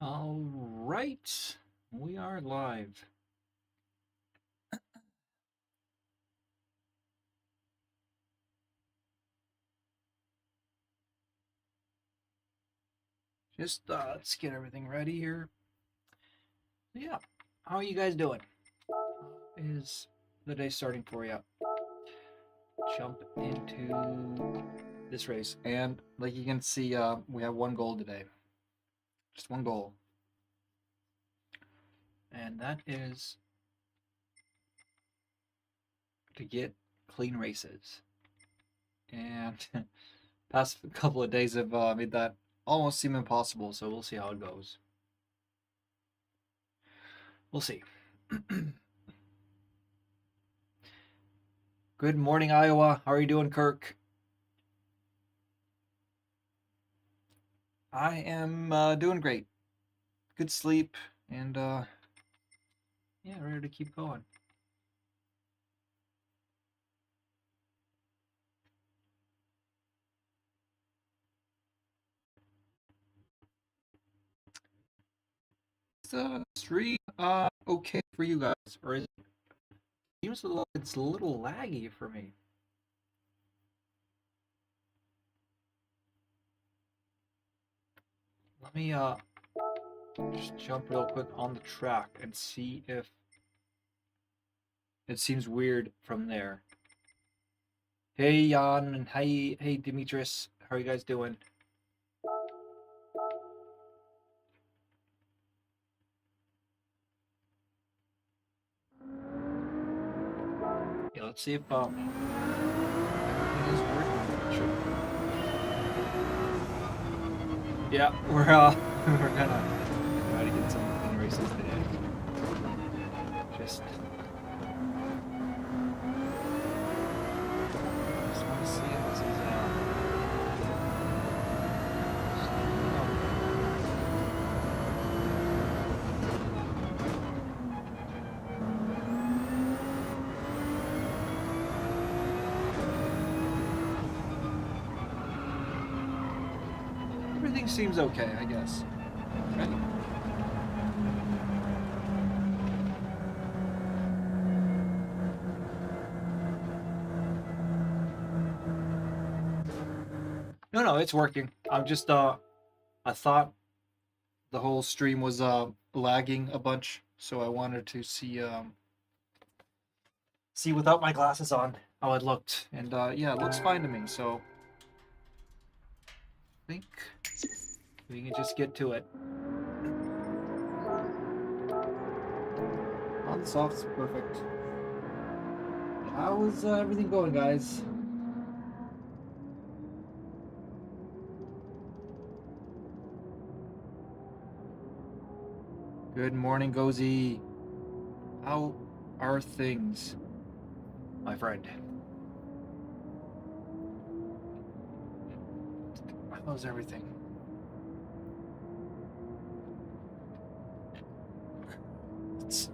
All right, we are live. Just let's get everything ready here. Yeah, how are you guys doing? How is the day starting for you? Jump into this race, and like you can see, we have one goal today. Just one goal, and that is to get clean races. And past couple of days have made that almost seem impossible. So we'll see how it goes. We'll see. Good morning, Iowa. How are you doing, Kirk? I am doing great. Good sleep, and yeah, ready to keep going. Is the stream okay for you guys, or is it seems it's a little laggy for me? Let me just jump real quick on the track and see if it seems weird from there. Hey Jan, and hey Demetrius, how are you guys doing? Yeah, let's see if everything is working. Yeah, we're we're gonna try to get some clean races today. Just want to see if this is everything seems okay, I guess. Right? No, it's working. I'm just I thought the whole stream was lagging a bunch, so I wanted to see without my glasses on how it looked, and yeah, it looks fine to me. So I think we can just get to it. On the soft's perfect. How is everything going, guys? Good morning, Gozy. How are things, my friend? How's everything? It's...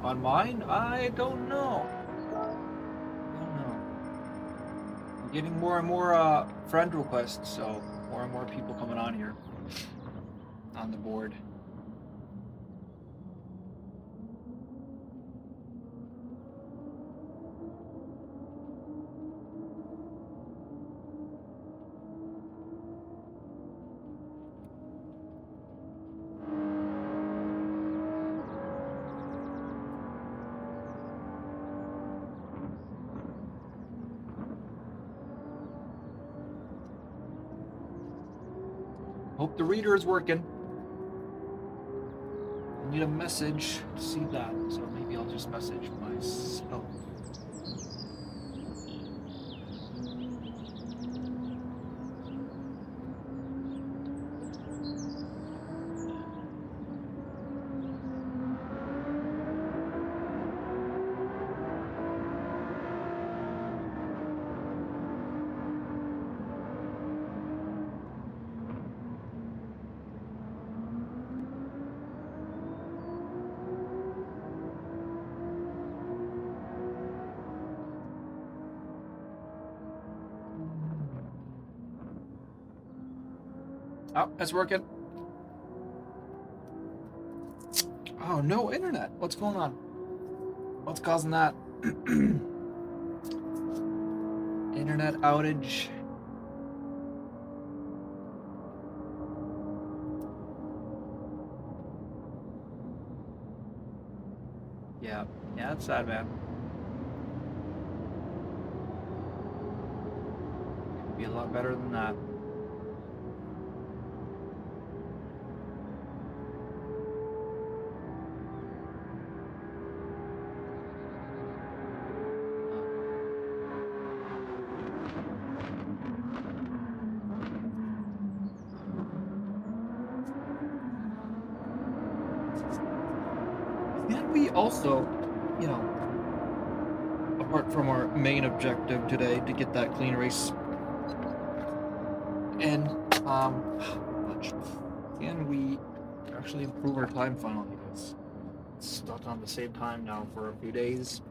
On mine, I don't know. I'm getting more and more friend requests, so more and more people coming on here on the board. Hope the reader is working. I need a message to see that, so maybe I'll just message myself. Oh, it's working. Oh, no internet. What's going on? What's causing that? Internet outage. Yeah, that's sad, man. Could be a lot better than that. And we also, you know, apart from our main objective today to get that clean race, and can we actually improve our time finally? Because it's stuck on the same time now for a few days.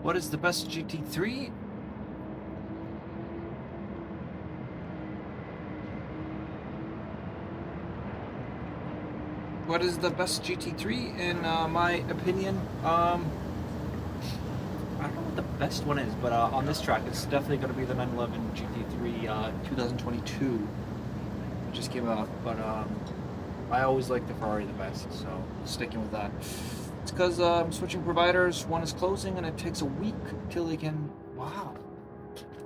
What is the best GT3? What is the best GT3 in my opinion? I don't know what the best one is, but on this track, it's definitely going to be the 911 GT3 2022, which just came out. But I always like the Ferrari the best, so sticking with that. It's because I'm switching providers. One is closing, and it takes a week till they can. Wow,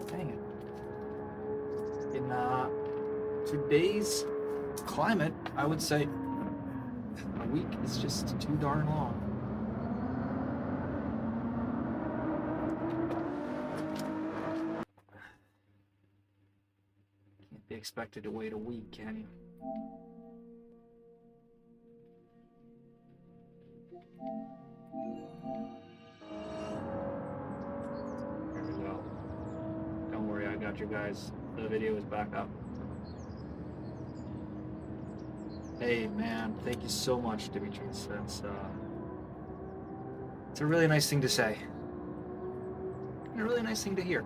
dang it! In today's climate, I would say a week is just too darn long. Can't be expected to wait a week, can you? There we go. Don't worry, I got you guys. The video is back up. Hey man, thank you so much, Demetrius. That's it's a really nice thing to say. And a really nice thing to hear.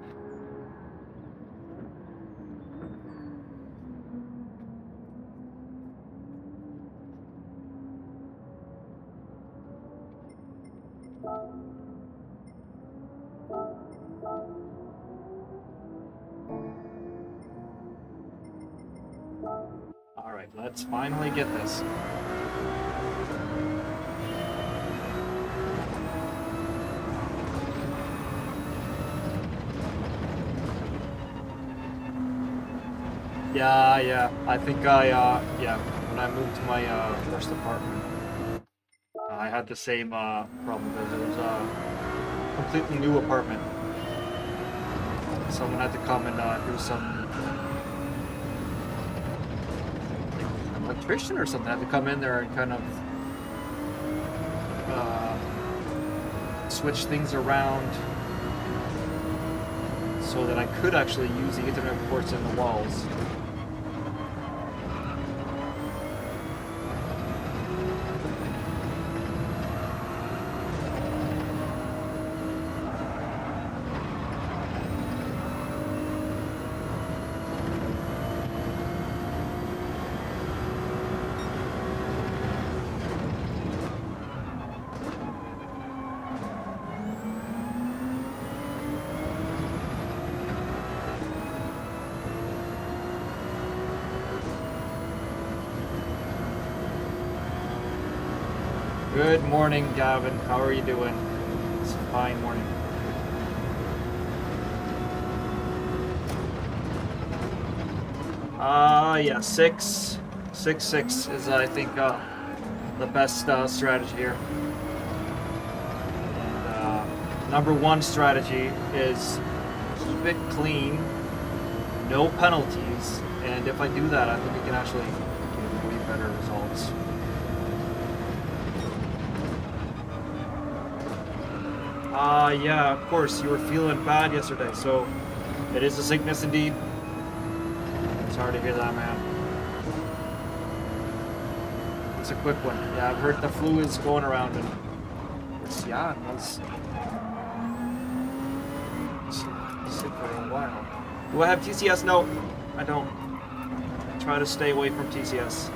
Alright, let's finally get this. Yeah, I think when I moved to my first apartment, I had the same problem because it was a completely new apartment. Someone had to come and do some electrician or something had to come in there and kind of switch things around so that I could actually use the Ethernet ports in the walls. Good morning, Gavin. How are you doing? It's a fine morning. Yeah, 6-6 is, I think, the best strategy here. And number one strategy is keep it clean, no penalties, and if I do that, I think we can actually get way better results. Yeah, of course, you were feeling bad yesterday, so it is a sickness indeed. Sorry to hear that, man. It's a quick one. Yeah, I've heard the flu is going around, and it's, yeah, it's sick for a while. Do I have TCS? No, I don't. Try to stay away from TCS.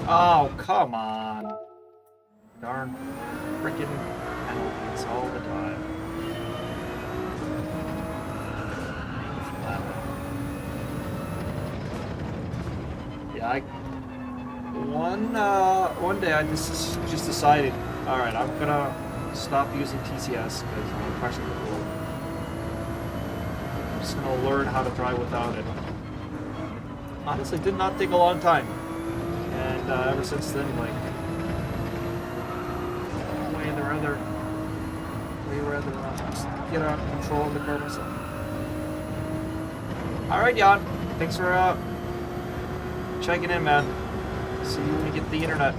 Oh, come on. Darn frickin' penalties all the time. Yeah, one day I just decided, all right, I'm gonna stop using TCS because I'm crashing the pool. I'm just gonna learn how to drive without it. Honestly, did not take a long time, and ever since then, like, way rather just get out control of the car myself. All right, Jan, thanks for checking in, man. See you when you get the internet.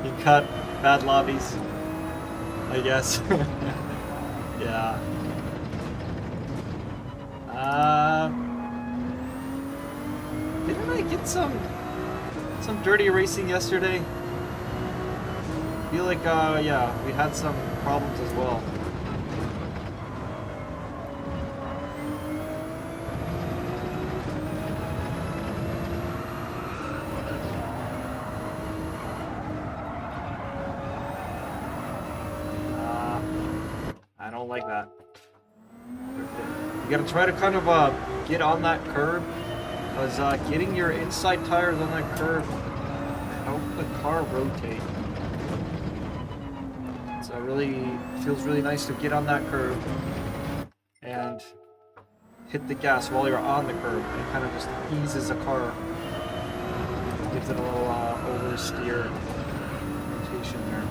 You cut bad lobbies, I guess. Yeah. Didn't I get some dirty racing yesterday? I feel like yeah, we had some problems as well. I don't like that. You gotta try to kind of get on that curb, because getting your inside tires on that curb help the car rotate. So it feels really nice to get on that curb and hit the gas while you're on the curb. It kind of just eases the car, gives it a little oversteer rotation there.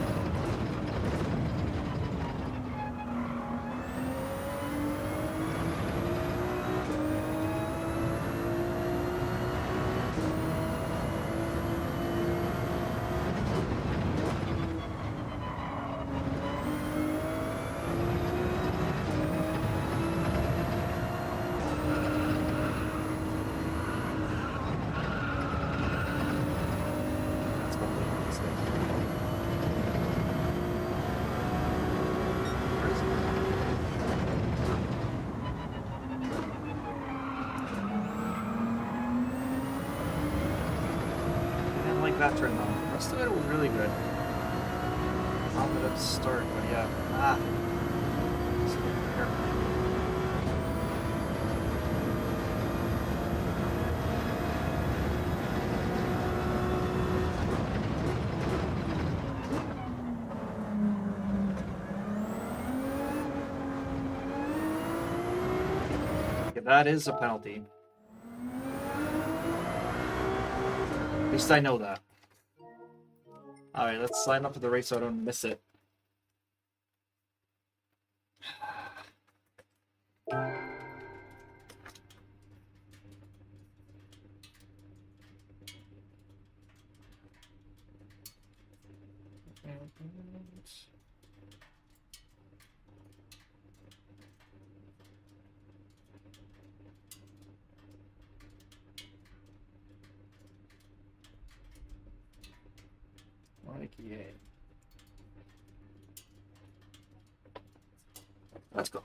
That turned on. The rest of it was really good. Popped up start, but yeah. Okay, that is a penalty. At least I know that. Alright, let's sign up for the race so I don't miss it. Okay. Let's go.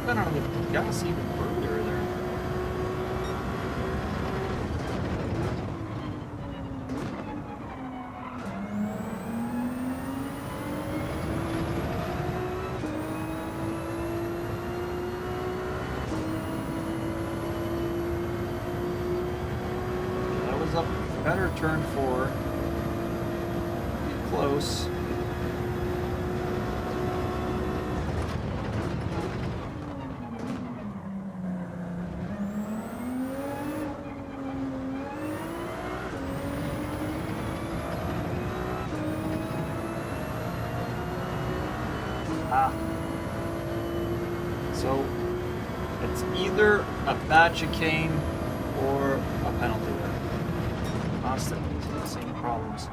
Been on the gas even earlier there. That was a better turn four. Pretty close. So it's either a bad chicane or a penalty there. Constantly the same problems.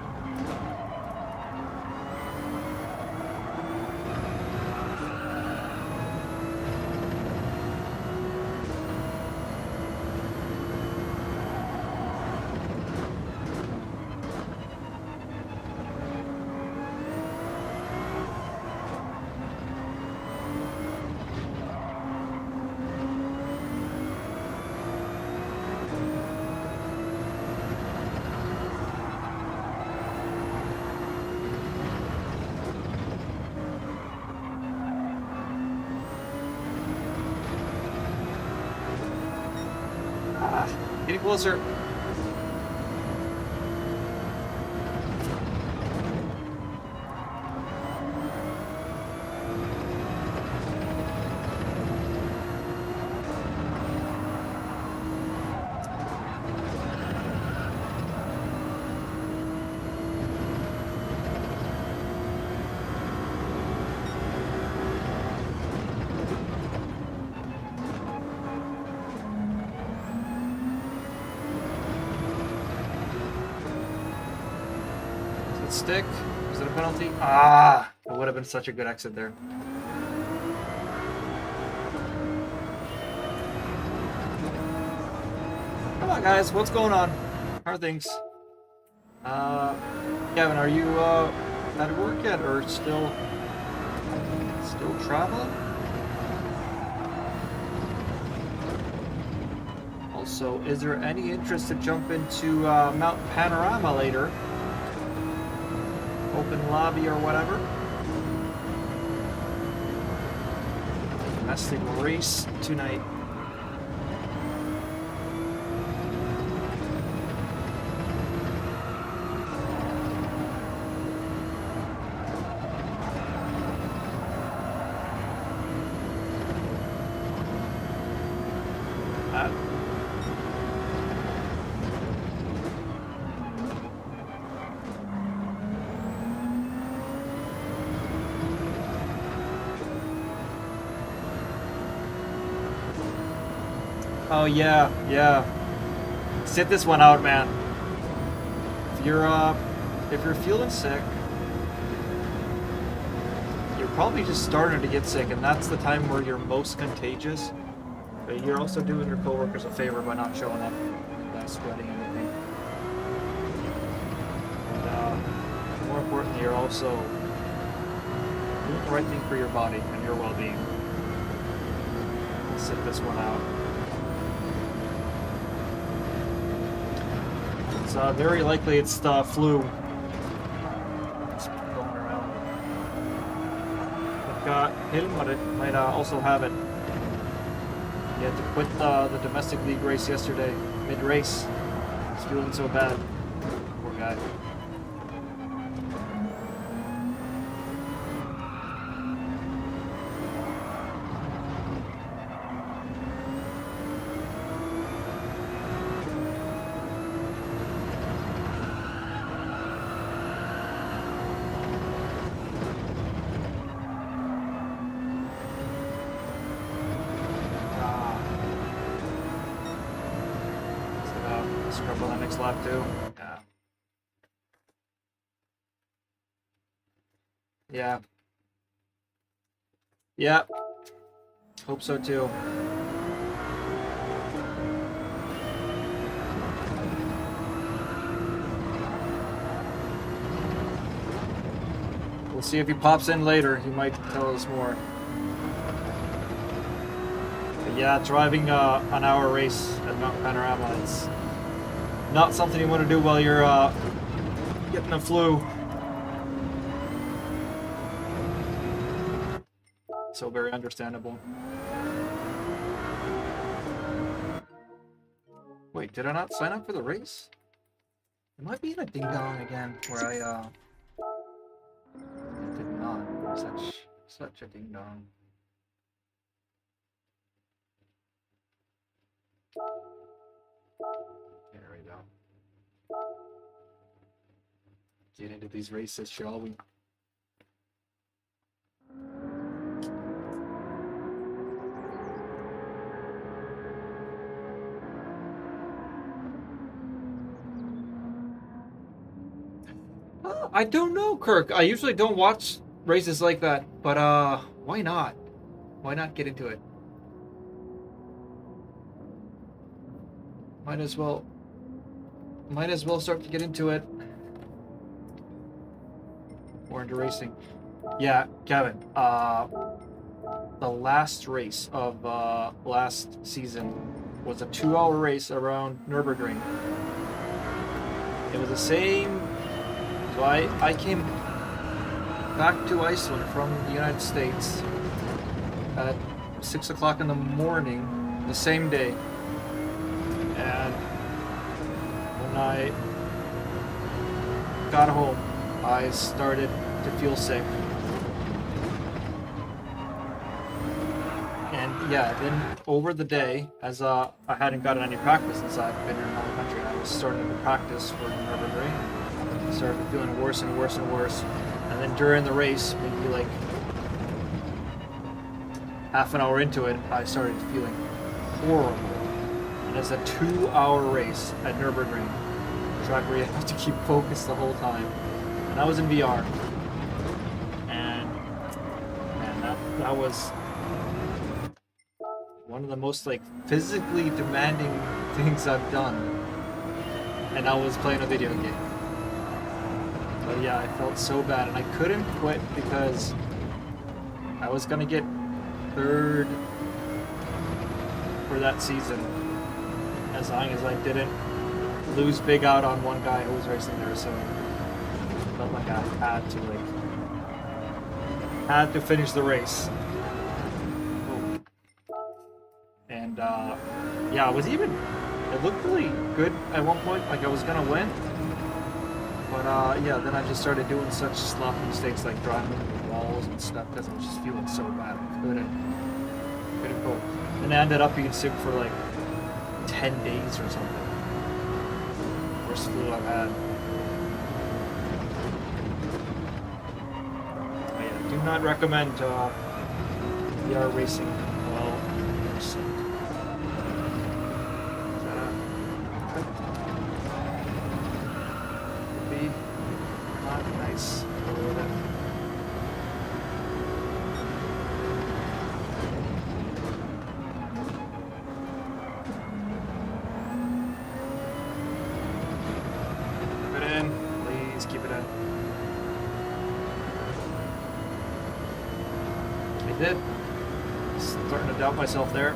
Getting closer. Stick? Is it a penalty? Ah! It would have been such a good exit there. Come on, guys. What's going on? How are things? Kevin, are you at work yet, or still traveling? Also, is there any interest to jump into Mount Panorama later? Open lobby or whatever. Domestic race tonight. Oh yeah, yeah. Sit this one out, man. If you're feeling sick, you're probably just starting to get sick, and that's the time where you're most contagious. But you're also doing your coworkers a favor by not showing up, by spreading anything. And more importantly, you're also doing the right thing for your body and your well-being. Sit this one out. It's very likely it's the flu. It's going around. It got him, but it might also have it. He had to quit the domestic league race yesterday, mid-race. He's feeling so bad. Poor guy. on that next lap too. Yeah. Yeah. Hope so too. We'll see if he pops in later. He might tell us more. But yeah, driving an hour race at Mountain Panorama, it's not something you want to do while you're getting the flu. So very understandable. Wait, did I not sign up for the race? It might be in a ding dong again where I did not. Such a ding dong. There we go. Get into these races, shall we? I don't know, Kirk. I usually don't watch races like that, but why not? Why not get into it? Might as well start to get into it. More into racing. Yeah, Kevin. The last race of last season was a 2-hour race around Nürburgring. It was the same. So I came back to Iceland from the United States at 6 o'clock in the morning the same day. And when I got home, I started to feel sick. And yeah, then over the day, as I hadn't gotten any practice since I'd been in another country, I was starting to practice for Nürburgring. Started feeling worse and worse and worse, and then during the race, maybe like half an hour into it, I started feeling horrible. And it's a 2-hour race at Nürburgring, a track where you have to keep focused the whole time. And I was in VR, and man, that was one of the most like physically demanding things I've done. And I was playing a video game. But yeah, I felt so bad, and I couldn't quit because I was gonna get third for that season as long as I didn't lose big out on one guy who was racing there. So I felt like I had to finish the race. And yeah, it looked really good at one point, like I was gonna win. But yeah, then I just started doing such sloppy mistakes like driving into the walls and stuff because I was just feeling so bad. I couldn't go. And I ended up being sick for like 10 days or something. Worst flu I've had. But yeah, do not recommend VR racing while you're sick. Nice. Keep it in. Please keep it in. I did. Starting to doubt myself there.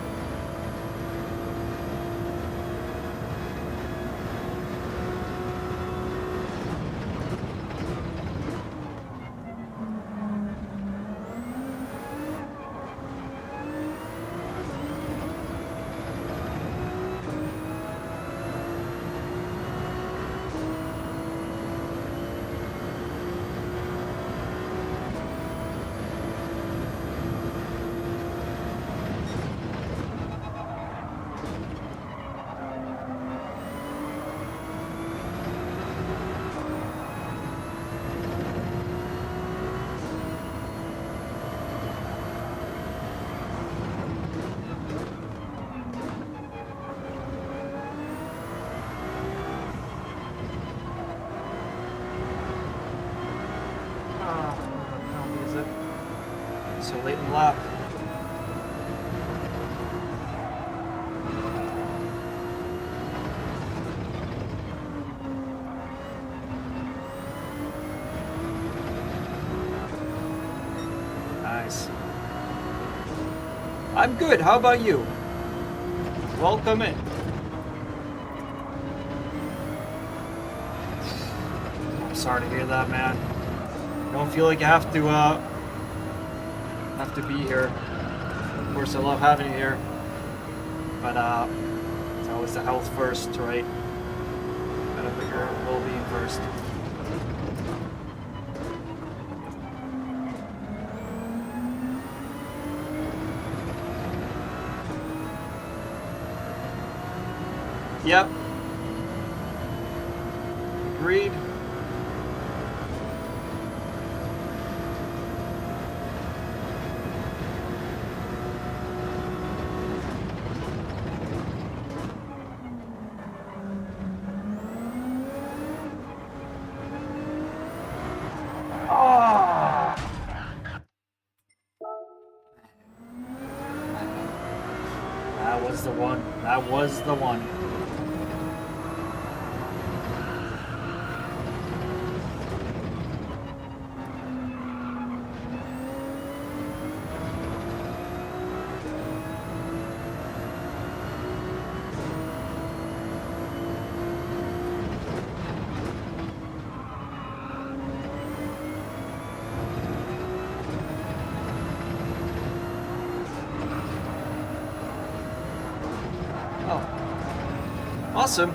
So late in the lap. Nice. I'm good. How about you? Welcome in. I'm sorry to hear that, man. Don't feel like you have to be here. Of course, I love having you here, but it's always the health first, right? Gotta put your well-being first. Yep. Agreed. That was the one. That was the one. Awesome.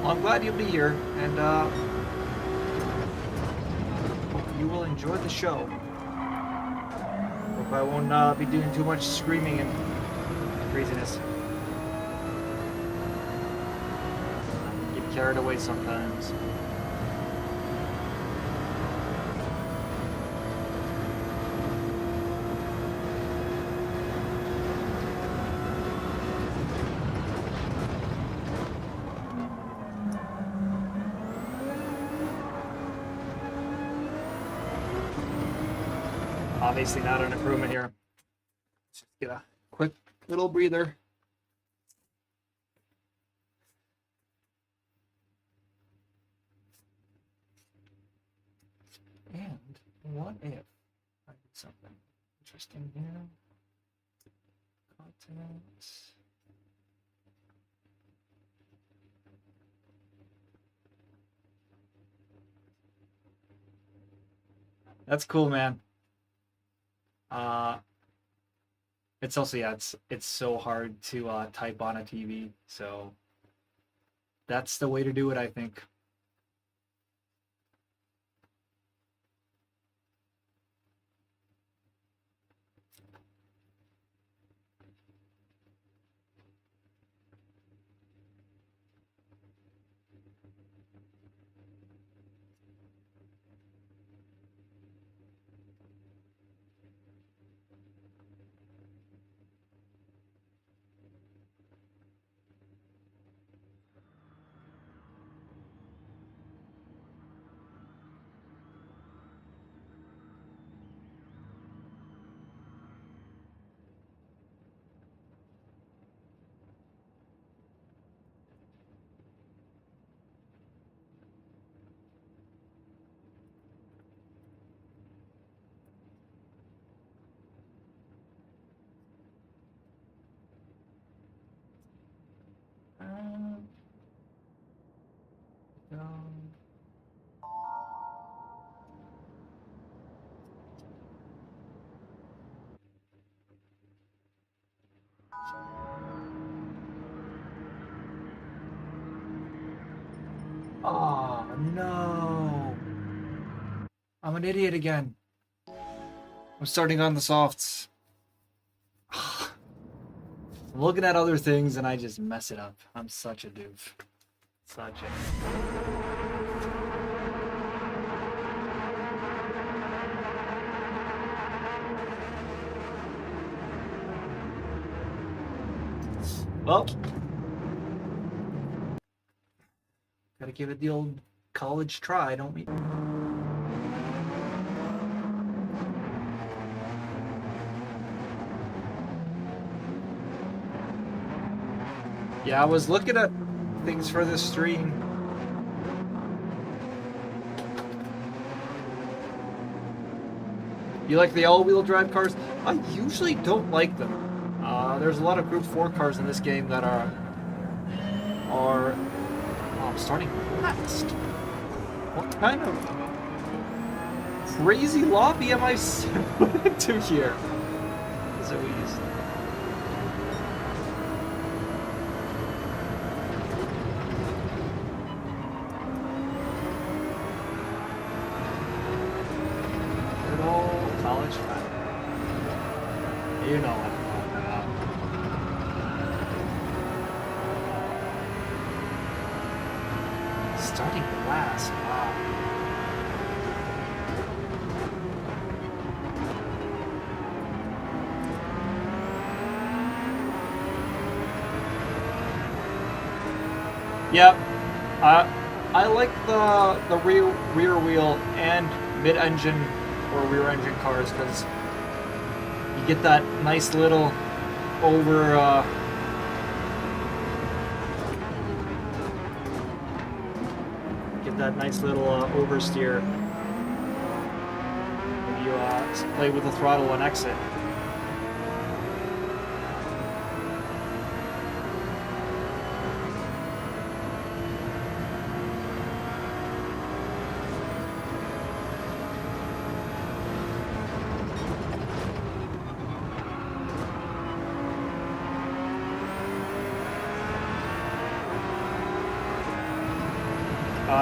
Well, I'm glad you'll be here, and hope you will enjoy the show. Hope I won't be doing too much screaming and craziness. Get carried away sometimes. Obviously not an improvement here. Let's just get a quick little breather. And what if I did something interesting here? Contents. That's cool, man. It's also, yeah, it's so hard to type on a TV, so that's the way to do it, I think. Oh, no. I'm an idiot again. I'm starting on the softs. I'm looking at other things and I just mess it up. I'm such a doof. Such a... Well, gotta give it the old college try, don't we? Yeah, I was looking at things for this stream. You like the all-wheel drive cars? I usually don't like them. There's a lot of Group 4 cars in this game that are... Oh, I'm starting last. What kind of crazy lobby am I put into here? Zoe's. Good old college track. You know what I'm talking about. Starting last, wow. Yep, I like the rear wheel and mid-engine or rear-engine cars because you get that nice little oversteer when you play with the throttle on exit.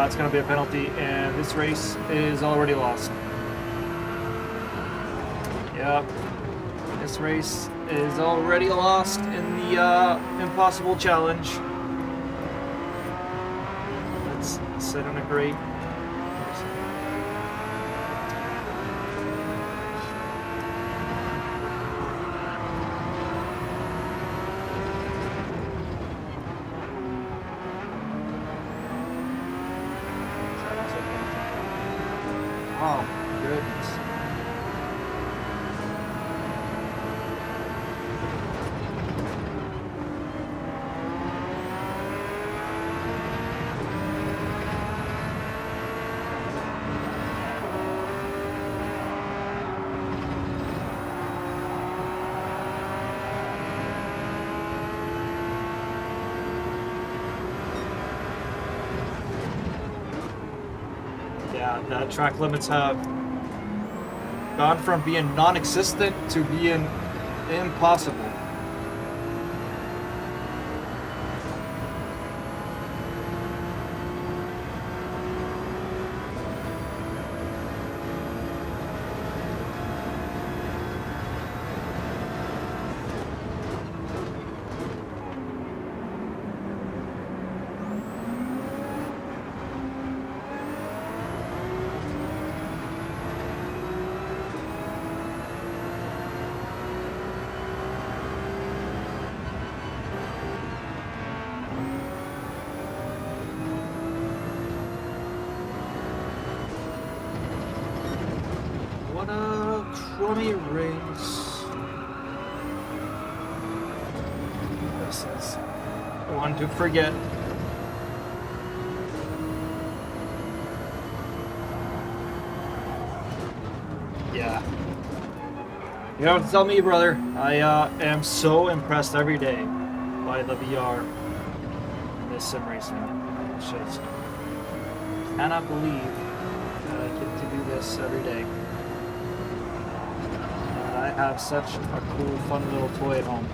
It's going to be a penalty, and this race is already lost. Yep, this race is already lost in the impossible challenge. Let's sit on a great. Oh, goodness. Yeah, the track limits have gone from being non-existent to being impossible. What a crummy race. This is one to forget. Yeah. You don't have to tell me, brother. I am so impressed every day by the VR in this sim racing. It's just cannot believe that I get to do this every day. I have such a cool, fun little toy at home.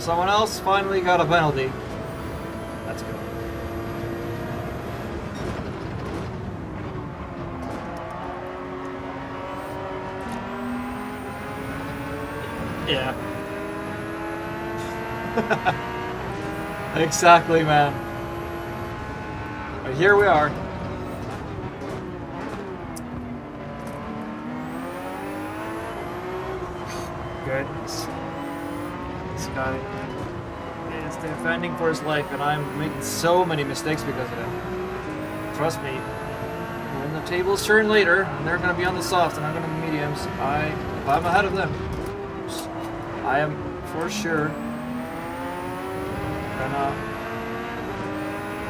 Someone else finally got a penalty. That's good. Yeah. Exactly, man. But here we are. Goodness. This guy is defending for his life, and I'm making so many mistakes because of him. Trust me, when the tables turn later, and they're going to be on the softs and I'm going to be mediums, if I'm ahead of them, I am for sure gonna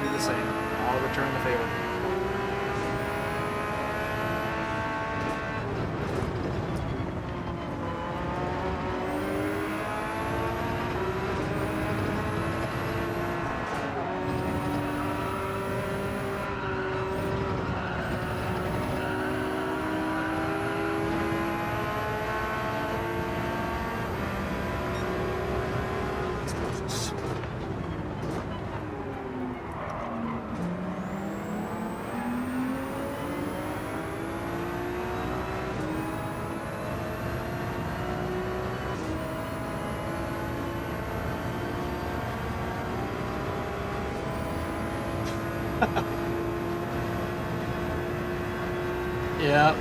do the same. I'll return the favor.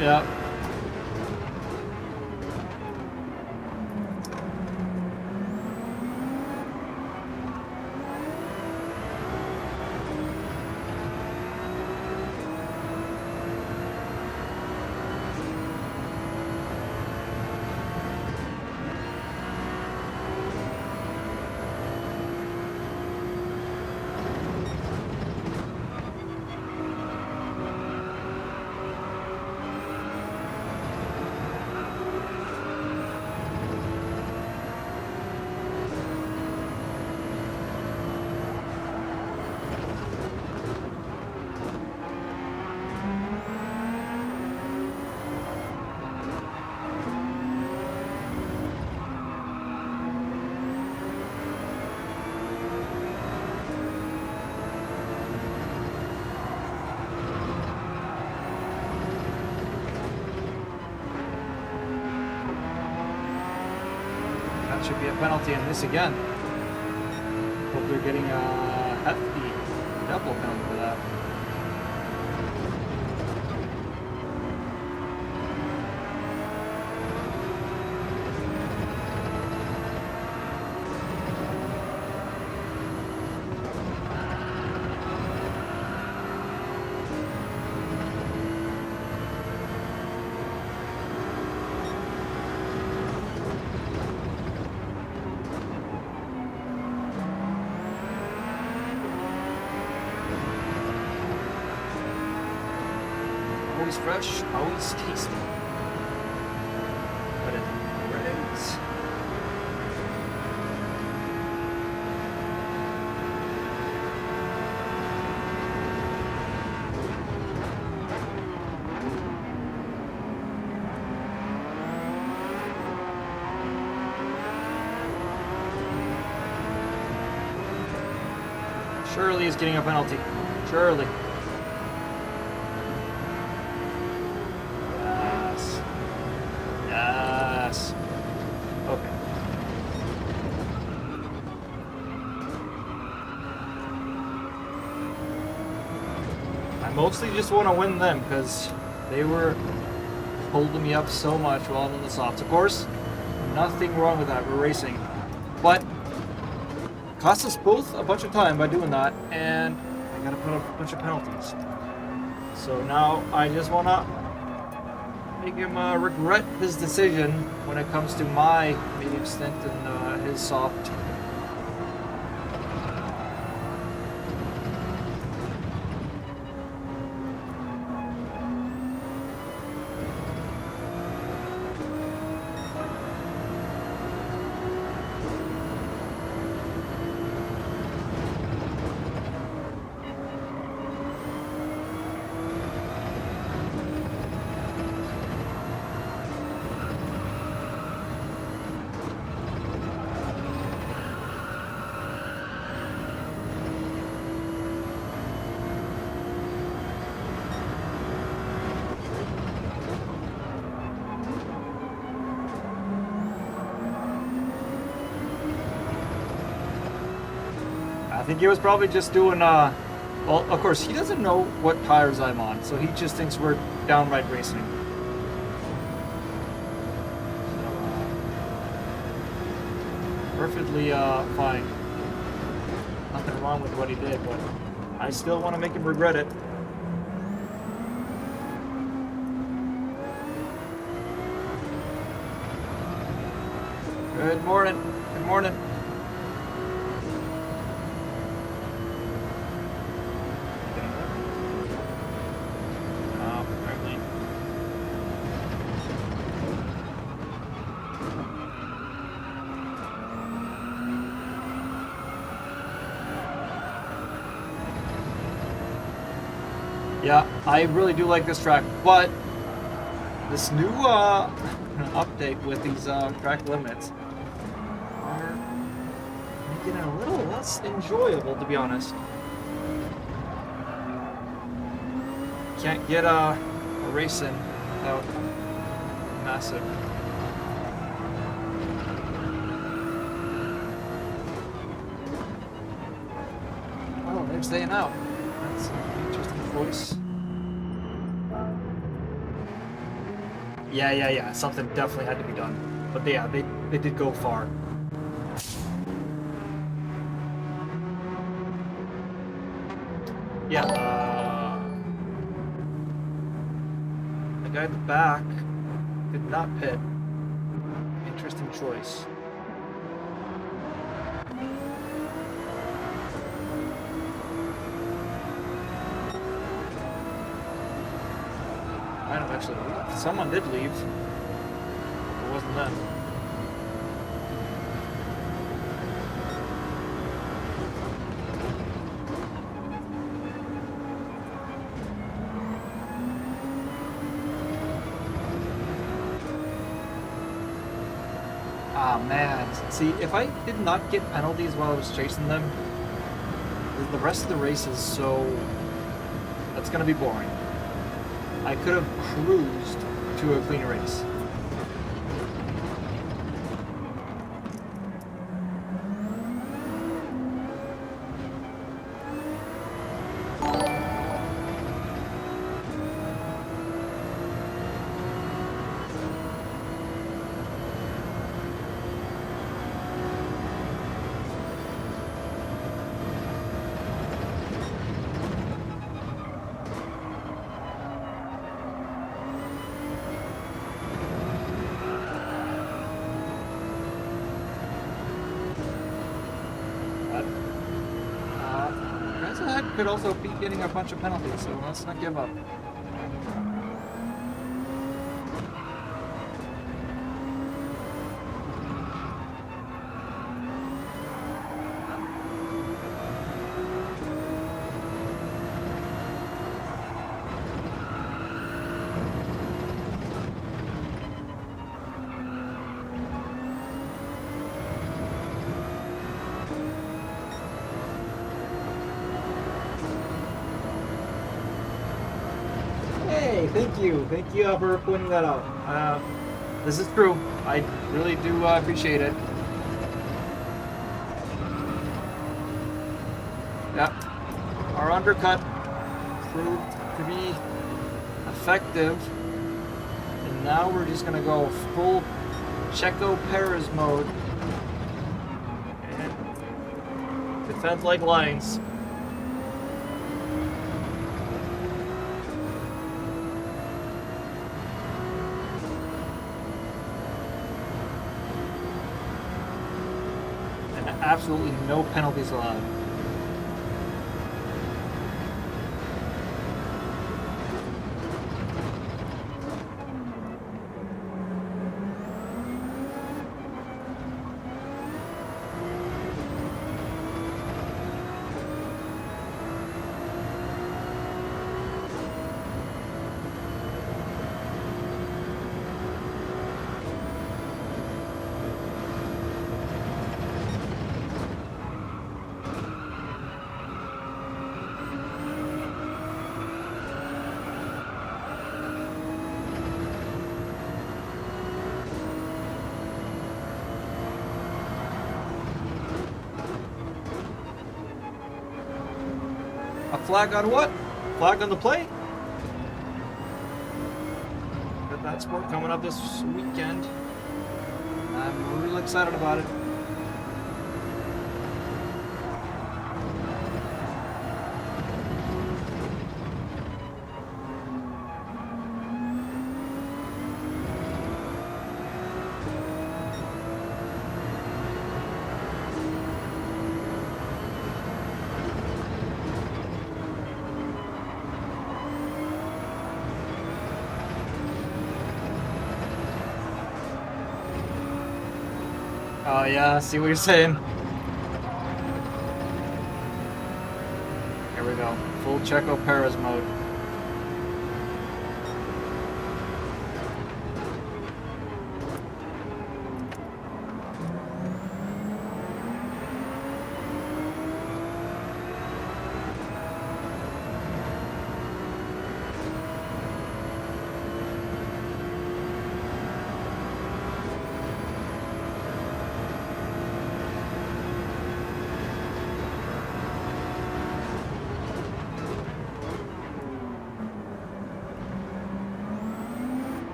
Yeah. That should be a penalty in this again. Hope they're getting a hefty double penalty for that. Always fresh, always tasty. But it rains. Shirley is getting a penalty. Shirley. Yes. Okay. I mostly just want to win them because they were holding me up so much while I'm on the softs. Of course, nothing wrong with that. We're racing. But cost us both a bunch of time by doing that, and I gotta put up a bunch of penalties. So now I just wanna make him regret his decision when it comes to my medium stint and his soft. think he was probably just doing, well, of course, he doesn't know what tires I'm on, so he just thinks we're downright racing. So, perfectly fine. Nothing wrong with what he did, but I still want to make him regret it. Good morning. Good morning. Apparently. Yeah, I really do like this track, but this new update with these track limits are making it a little less enjoyable, to be honest. Can't get a race in without massive. Oh, they're staying out. That's an interesting choice. Yeah. Something definitely had to be done. But yeah, they did go far. Yeah, the guy at the back did not pit. Interesting choice. Might have actually left. Someone did leave. It wasn't them. Ah, man. See, if I did not get penalties while I was chasing them, the rest of the race is so... that's gonna be boring. I could have cruised to a clean race. Could also be getting a bunch of penalties, so let's not give up. Thank you for pointing that out. This is true. I really do appreciate it. Yep. Our undercut proved to be effective. And now we're just going to go full Checo Perez mode. And defend like lions. Absolutely no penalties allowed. Flag on what? Flag on the play? Got that sport coming up this weekend. I'm really excited about it. Oh yeah, I see what you're saying. Here we go. Full Checo Perez mode.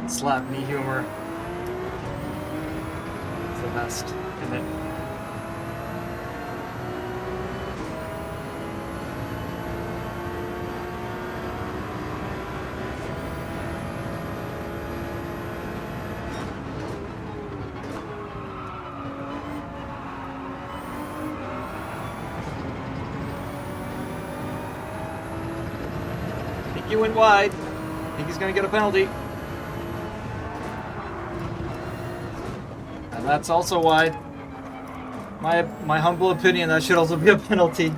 Slap me humor. It's the best, isn't it? I think you went wide. I think he's gonna get a penalty. That's also wide. My humble opinion, that should also be a penalty.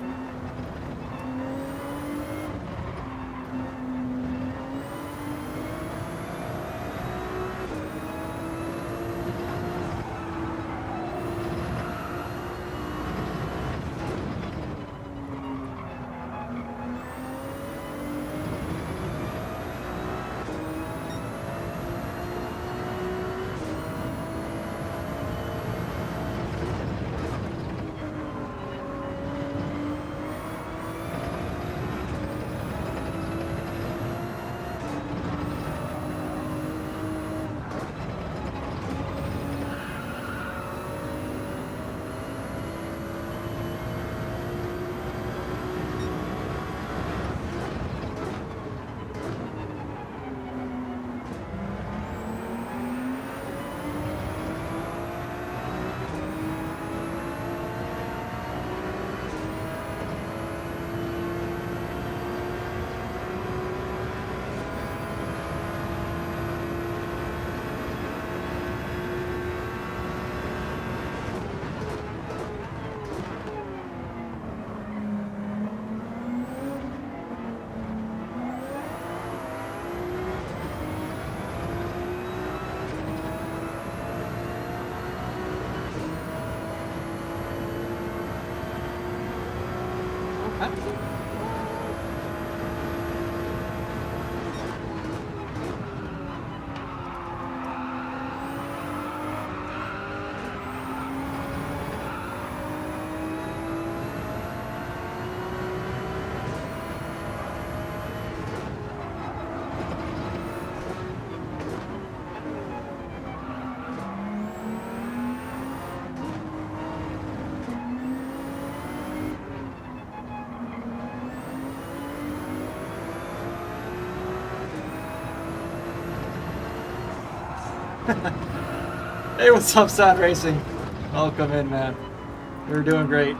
Hey, what's up, Sad Racing? Welcome in, man. You're doing great.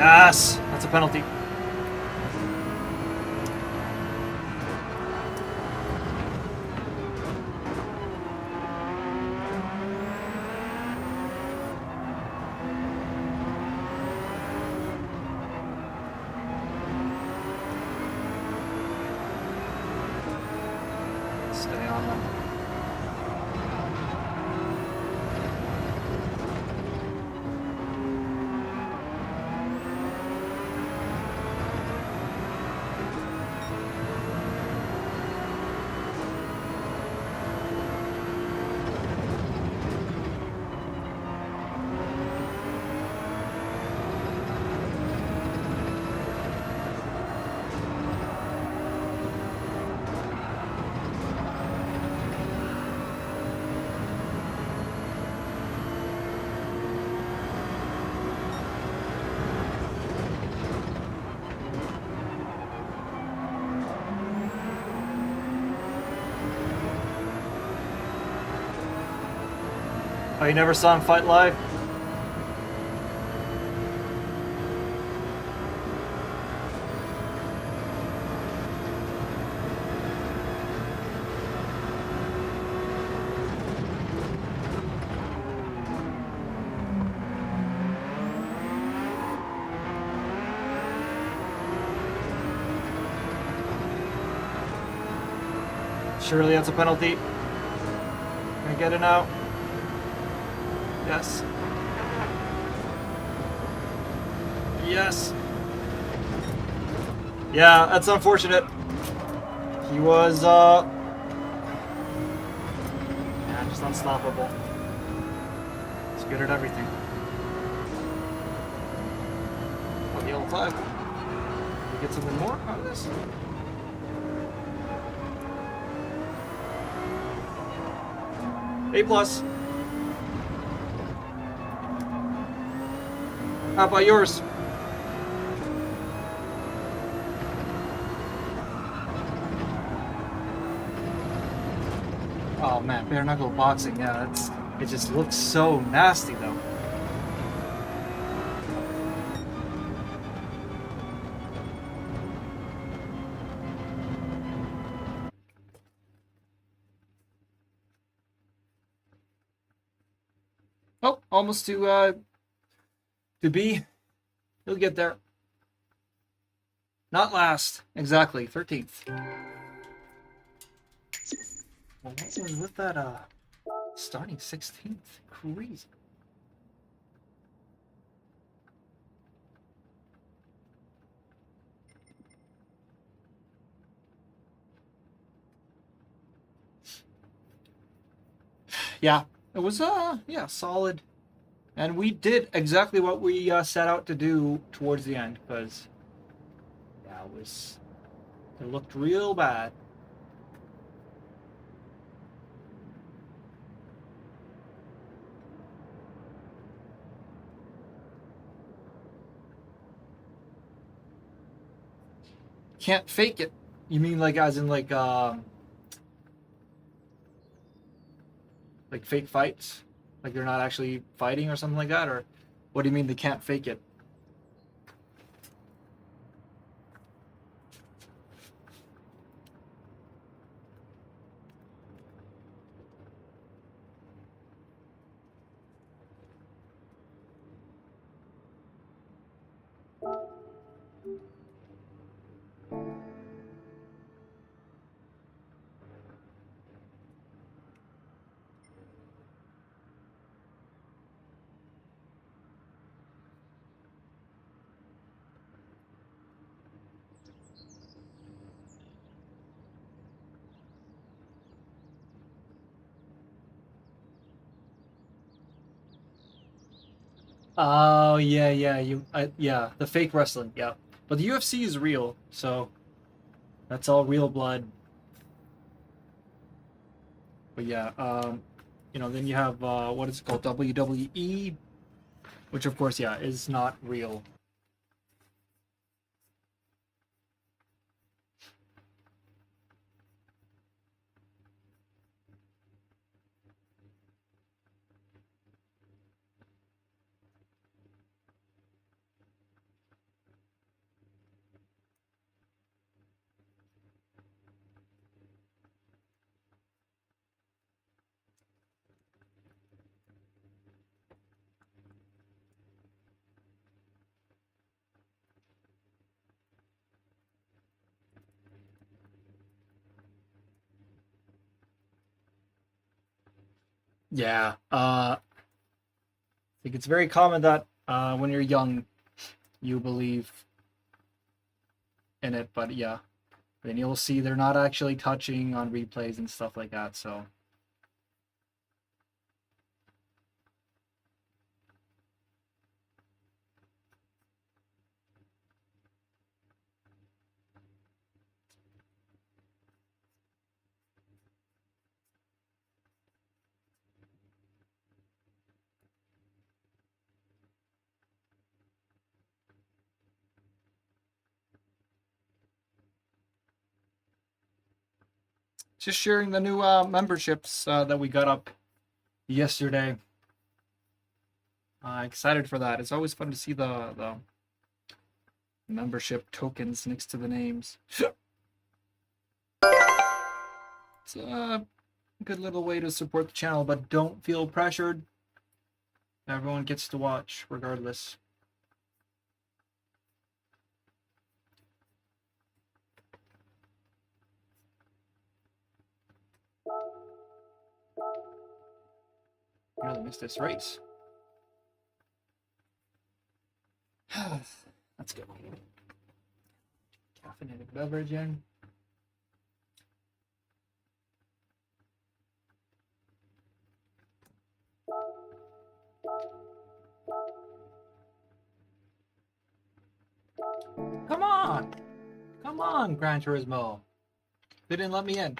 Yes! That's a penalty. Stay on them. Oh, you never saw him fight live? Surely that's a penalty. Can I get it now? Yes. Yes. Yeah, that's unfortunate. He was, yeah, just unstoppable. He's good at everything. Oh, yellow flag. Can we get something more out of this? A plus. How about yours? Oh man, bare knuckle boxing, yeah, it just looks so nasty though. Oh, almost to B. He'll get there. Not last, exactly, 13th. Well, what was with that starting 16th? Crazy. Yeah, it was yeah, solid. And we did exactly what we set out to do towards the end, because yeah, it looked real bad. Can't fake it. You mean like as in like fake fights? Like they're not actually fighting or something like that? Or what do you mean they can't fake it? Oh yeah, yeah, yeah, the fake wrestling, yeah. But the UFC is real, so that's all real blood. But yeah, then you have what is it called, WWE, which of course, yeah, is not real. Yeah. I think it's very common that when you're young, you believe in it, but yeah, then you'll see they're not actually touching on replays and stuff like that. So just sharing the new memberships that we got up yesterday. Excited for that. It's always fun to see the membership tokens next to the names. It's a good little way to support the channel, but don't feel pressured. Everyone gets to watch regardless. Nearly missed this race. That's good. Caffeinated beverage in. Come on! Come on, Gran Turismo. They didn't let me in.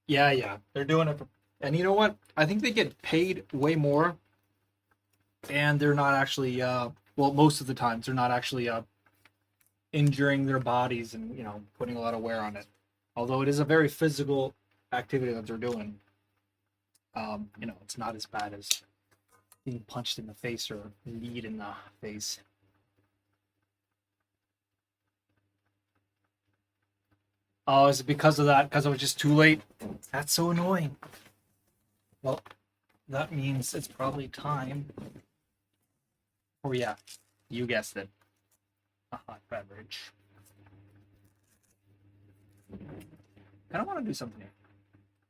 Yeah. They're doing it for... And you know what? I think they get paid way more. And they're not actually, well, most of the times, they're not actually injuring their bodies and, putting a lot of wear on it. Although it is a very physical activity that they're doing. It's not as bad as being punched in the face or kneed in the face. Oh, is it because of that? Because I was just too late? That's so annoying. Well, that means it's probably time. Oh yeah, you guessed it. A hot beverage. I don't want to do something here.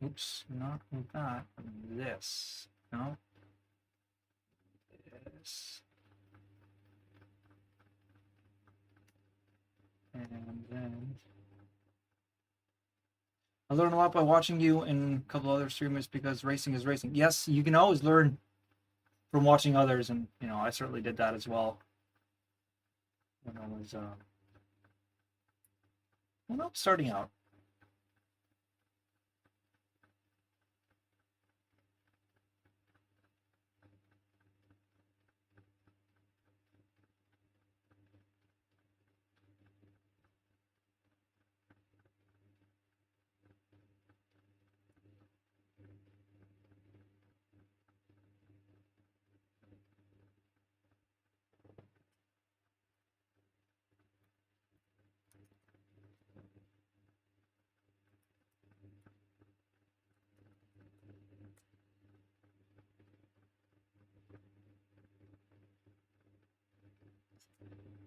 Oops, not that. This. No. This. And then I learned a lot by watching you and a couple other streamers because racing is racing. Yes, you can always learn from watching others, and I certainly did that as well when I was starting out.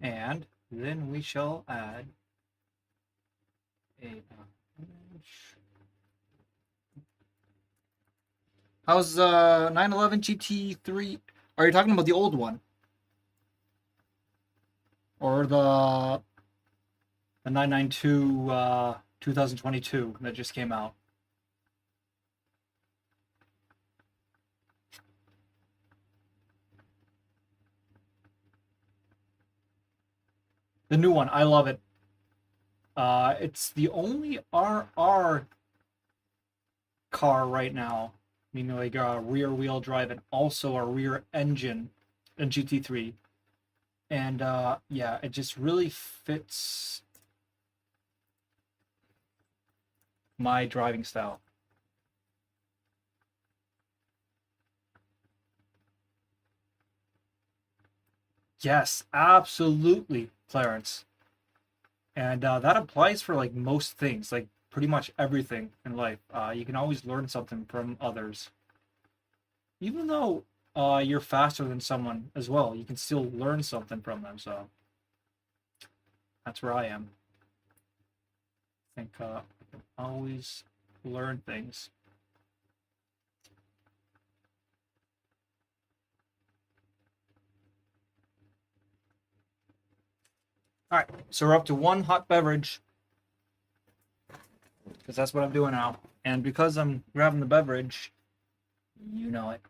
And then we shall add a how's 911 GT3? Are you talking about the old one? Or the 992 2022 that just came out? The new one, I love it. It's the only RR car right now, meaning like a rear wheel drive and also a rear engine in GT3. And yeah, it just really fits my driving style. Yes, absolutely, Clarence. And that applies for like most things, like pretty much everything in life. You can always learn something from others. Even though you're faster than someone as well, you can still learn something from them. So that's where I am. I think I can always learn things. Alright, so we're up to one hot beverage. Because that's what I'm doing now. And because I'm grabbing the beverage, you know it.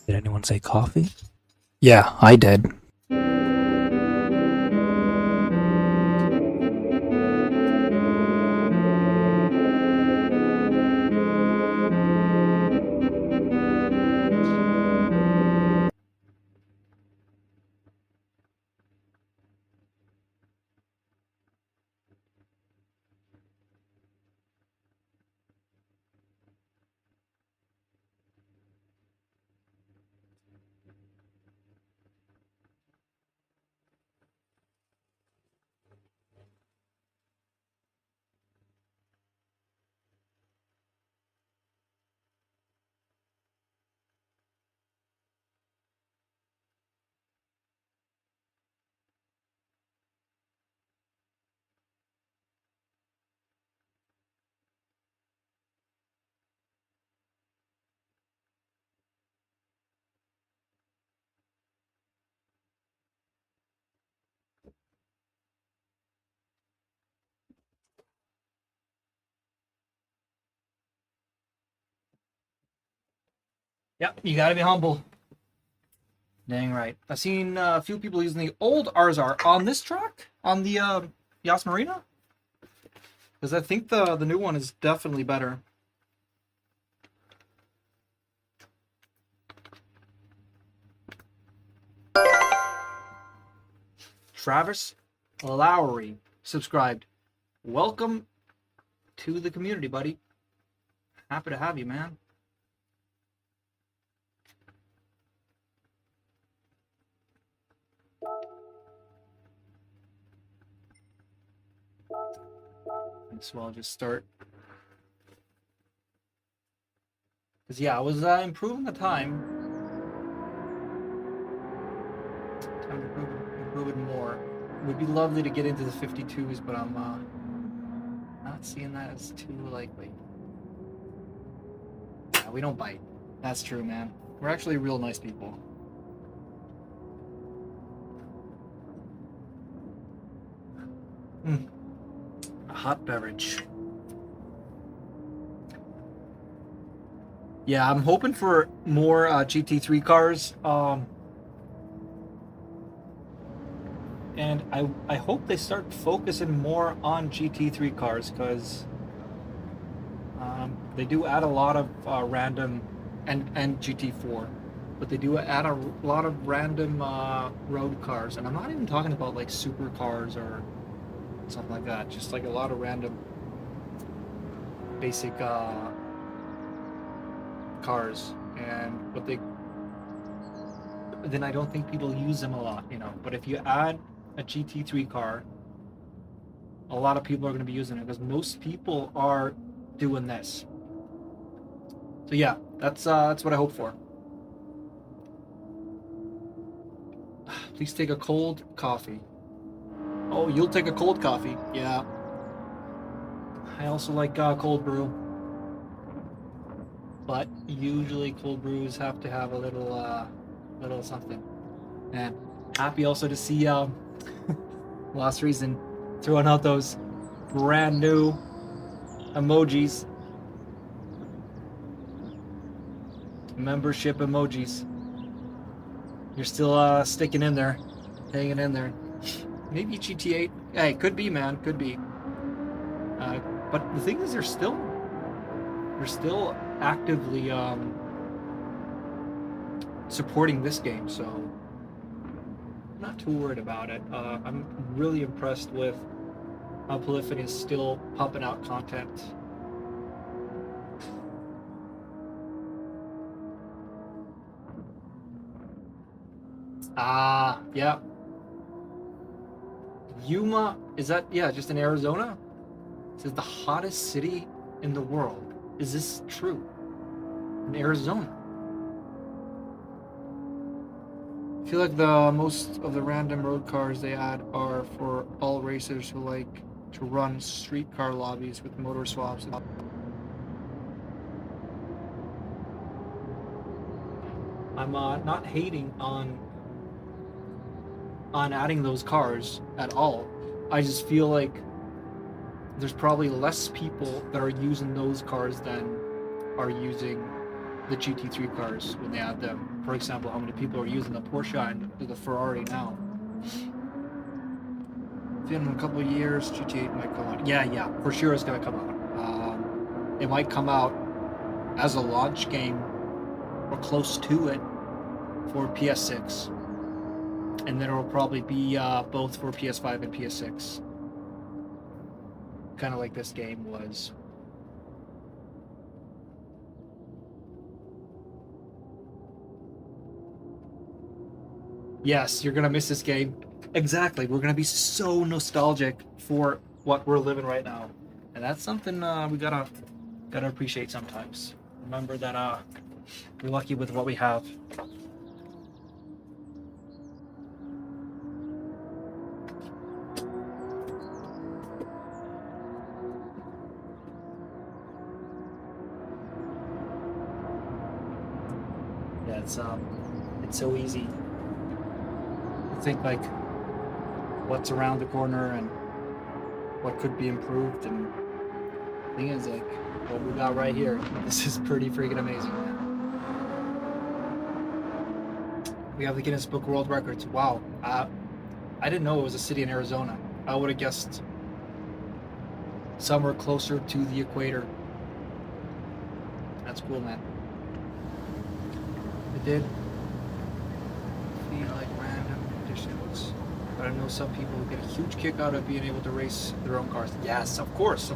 Did anyone say coffee? Yeah, I did. Yep, you gotta be humble. Dang right. I've seen a few people using the old RZR on this track, on the Yas Marina. Because I think the new one is definitely better. Travis Lowry subscribed. Welcome to the community, buddy. Happy to have you, man. So I'll just start. Because, yeah, I was improving the time. Time to improve it more. It would be lovely to get into the 52s, but I'm not seeing that as too likely. Yeah, we don't bite. That's true, man. We're actually real nice people. A hot beverage. Yeah, I'm hoping for more GT3 cars. And I hope they start focusing more on GT3 cars, because they do add a lot of random, and GT4, but they do add a lot of random road cars, and I'm not even talking about like supercars or something like that, just like a lot of random basic cars, and then I don't think people use them a lot, you know. But if you add a GT3 car, a lot of people are going to be using it, because most people are doing this. So yeah, that's what I hope for. Please take a cold coffee. Oh, you'll take a cold coffee? Yeah. I also like cold brew, but usually cold brews have to have a little something. And happy also to see Last Reason throwing out those brand new emojis, membership emojis. You're still sticking in there, hanging in there. Maybe GT8. Hey, could be, man, could be. But the thing is, they're still actively supporting this game, so I'm not too worried about it. I'm really impressed with how Polyphony is still pumping out content. Yeah. Yuma, is that, yeah, just in Arizona? It says the hottest city in the world. Is this true? In Arizona? I feel like the most of the random road cars they add are for all racers who like to run streetcar lobbies with motor swaps. I'm not hating on adding those cars at all. I just feel like there's probably less people that are using those cars than are using the GT3 cars when they add them. For example, how many people are using the Porsche and the Ferrari now? In a couple of years, GT8 might come out. Yeah, for sure it's gonna come out. It might come out as a launch game or close to it for PS6, and then it'll probably be both for PS5 and PS6. Kind of like this game was. Yes, you're gonna miss this game. Exactly, we're gonna be so nostalgic for what we're living right now, and that's something we gotta appreciate sometimes. Remember that we're lucky with what we have. Yeah, it's so easy to think like what's around the corner and what could be improved, and the thing is like what we got right here. This is pretty freaking amazing, man. We have the Guinness Book of World Records. Wow. I didn't know it was a city in Arizona. I would have guessed somewhere closer to the equator. That's cool, man. It did feel like random conditions, but I know some people get a huge kick out of being able to race their own cars. Yes, of course.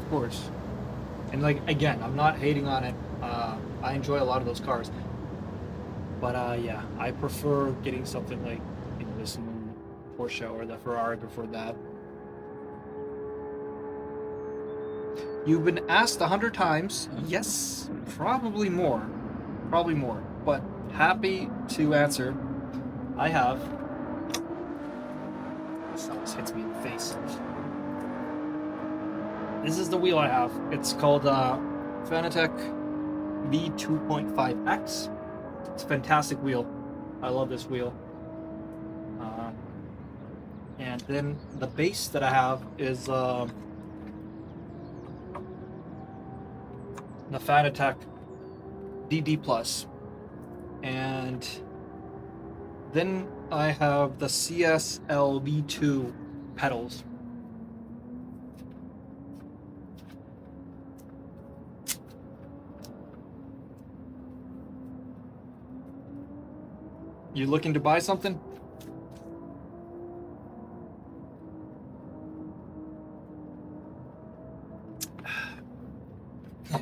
And like, again, I'm not hating on it. I enjoy a lot of those cars. But yeah, I prefer getting something like this new Porsche or the Ferrari before that. You've been asked 100 times. Yes, probably more. But happy to answer. I have. This almost hits me in the face. This is the wheel I have. It's called Fanatec V2.5X. It's a fantastic wheel. I love this wheel. And then the base that I have is the Fanatec DD Plus, and then I have the CSL V2 pedals. You looking to buy something?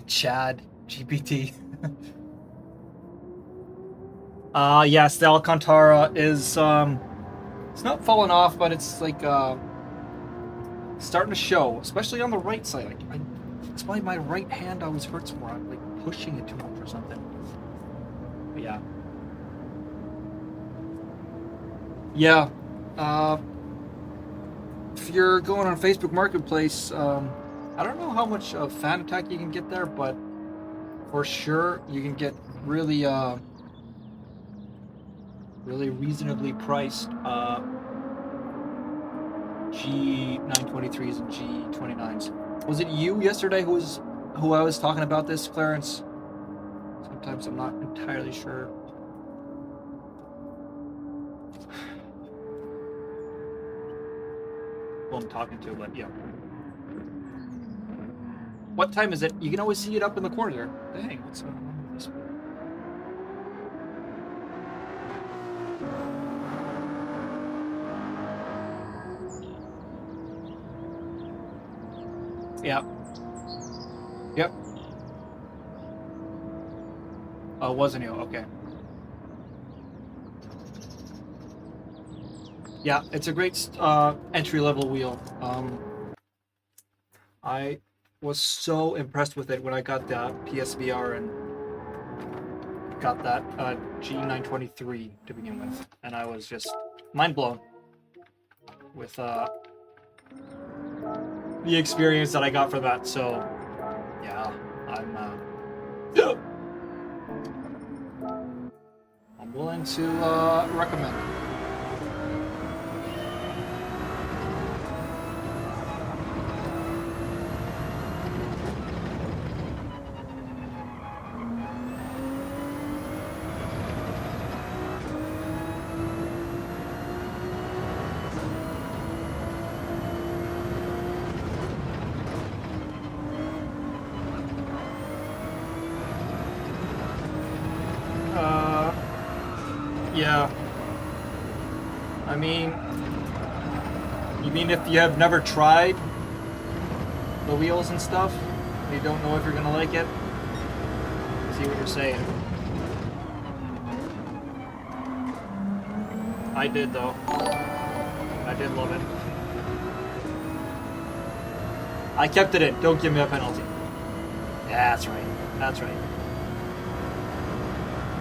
Chad GPT. Yes, the Alcantara is it's not falling off, but it's like starting to show, especially on the right side. Like, that's why my right hand always hurts more. I'm like pushing it too much or something. But yeah. Yeah. If you're going on Facebook Marketplace, I don't know how much of Fanatec you can get there, but for sure you can get really reasonably priced G923s and G29s. Was it you yesterday who I was talking about this, Clarence? Sometimes I'm not entirely sure. Who I'm talking to, but yeah. What time is it? You can always see it up in the corner there. Dang, what's going on with this one? Yeah. Yep. Oh, wasn't you? Okay. Yeah, it's a great entry-level wheel. I was so impressed with it when I got the PSVR and got that G923 to begin with, and I was just mind blown with the experience that I got for that. So yeah, I'm I'm willing to recommend it. Yeah. I mean, you mean if you have never tried the wheels and stuff, and you don't know if you're gonna like it? I see what you're saying. I did though. I did love it. I kept it in. Don't give me a penalty. Yeah, that's right. That's right.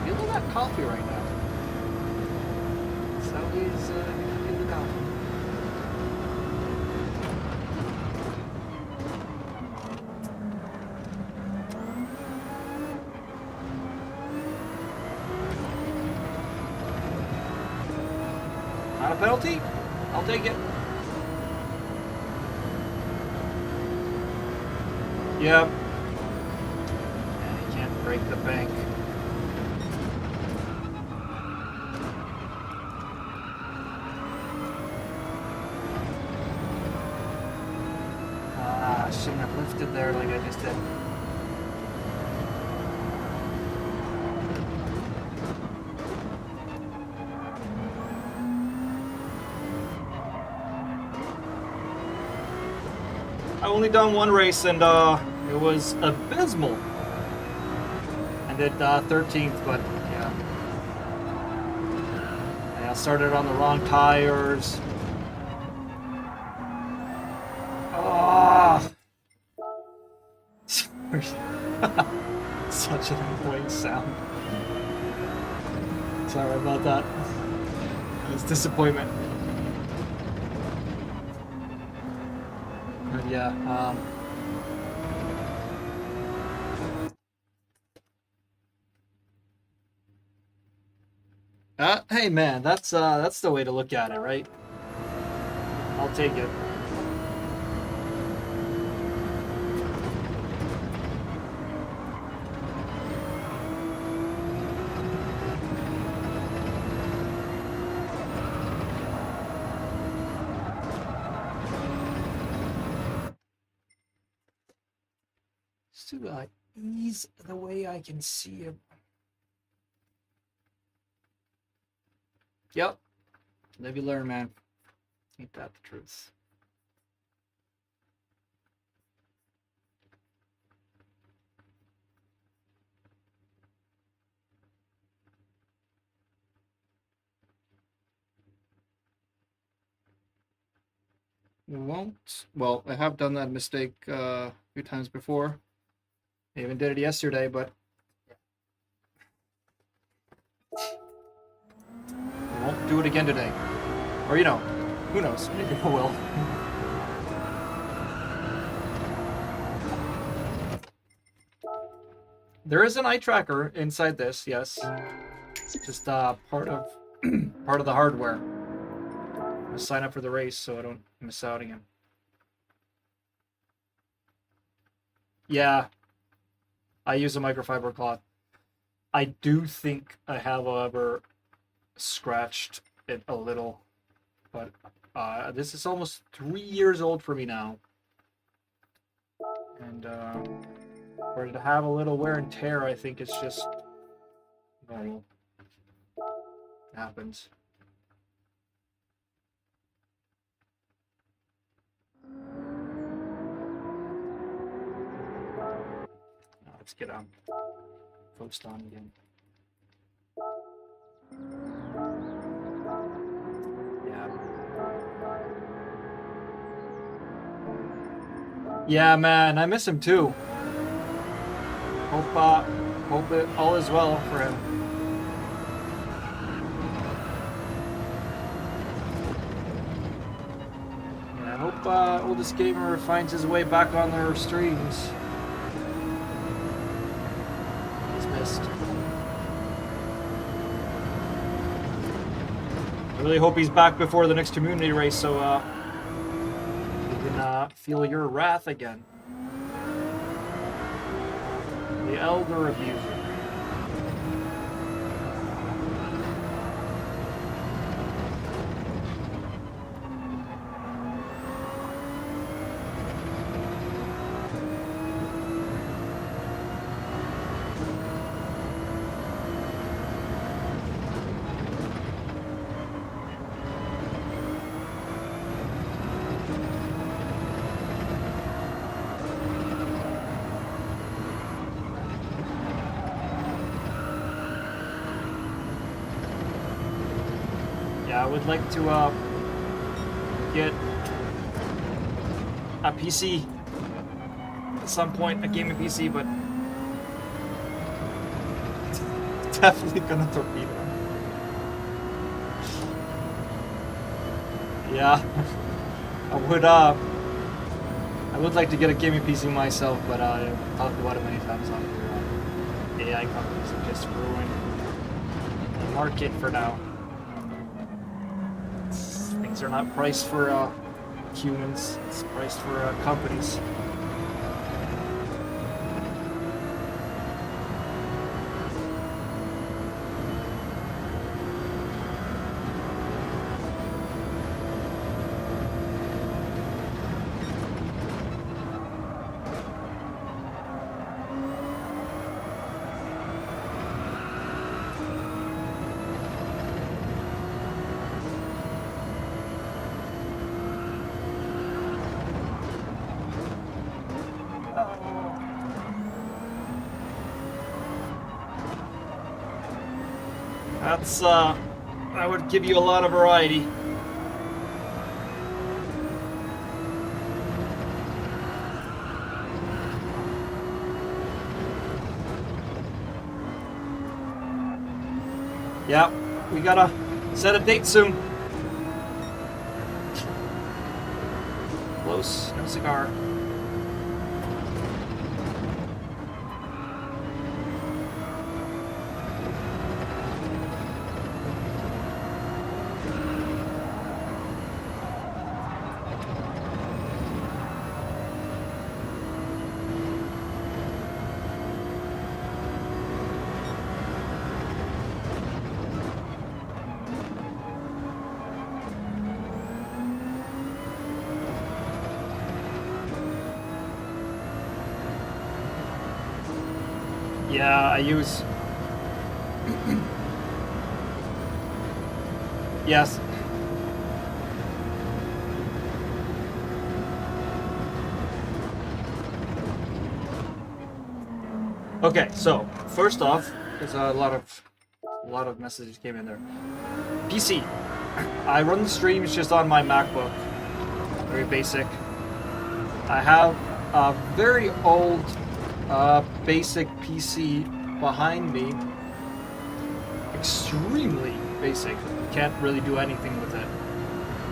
Feeling that coffee right now. That's how he's feeling the coffee. Not a penalty? I'll take it. Yep. Yeah, you can't break the bank. I shouldn't have lifted there like I just did. I only done one race and it was abysmal. I did 13th, but yeah. I started on the wrong tires. Oh. Such an annoying sound. Sorry about that. It's disappointment. But yeah, hey man, that's the way to look at it, right? I'll take it. Just to ease the way I can see him. Yep. Live you learn, man. Ain't that the truth? We won't. Well, I have done that mistake a few times before. I even did it yesterday, but I won't do it again today. Or, you know, who knows? Maybe I will. There is an eye tracker inside this, yes. It's just part of part of the hardware. I'm gonna sign up for the race so I don't miss out again. Yeah, I use a microfiber cloth. I do think I have, however, scratched it a little, but this is almost 3 years old for me now, and for it to have a little wear and tear, I think it's just normal. It happens. Let's get focused on again. Yeah, man, I miss him too. Hope it all is well for him. Yeah, I hope oldest gamer finds his way back on their streams. He's missed. I really hope he's back before the next community race, so we can feel your wrath again. The Elder Abuser. Yeah, I would like to get a PC at some point, a gaming PC, but definitely gonna torpedo. Yeah, I would like to get a gaming PC myself, but I've talked about it many times on here. AI companies have just ruined the market for now. Things are not priced for humans, it's priced for companies. That's, I would give you a lot of variety. Yeah, we gotta set a date soon. Close, no cigar. Yeah, I use... Yes. Okay, so first off, there's a lot of messages came in there. PC. I run the streams just on my MacBook. Very basic. I have a very old basic PC behind me. Extremely basic. Can't really do anything with it.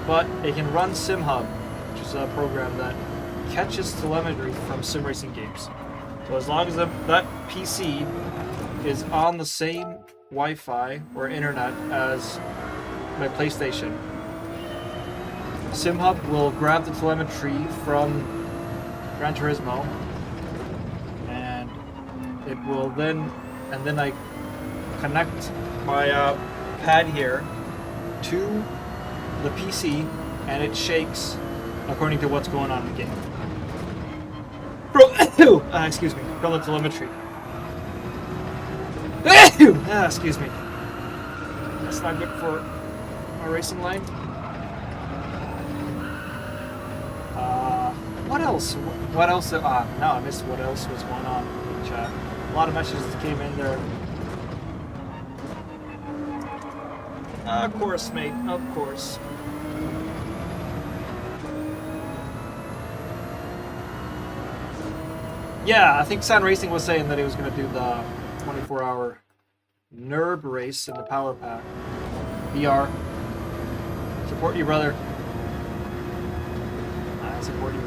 But it can run SimHub, which is a program that catches telemetry from sim racing games. So as long as that PC is on the same Wi-Fi or internet as my PlayStation, SimHub will grab the telemetry from Gran Turismo, and it will then I connect my pad here to the PC, and it shakes according to what's going on in the game. Excuse me, from the telemetry. Excuse me. That's not good for my racing line. What else? What else? No, I missed what else was going on in chat. A lot of messages came in there. Of course, mate. Of course. Yeah, I think Sound Racing was saying that he was going to do the 24-hour NERB race in the Power Pack. VR. Support you, brother. I support you.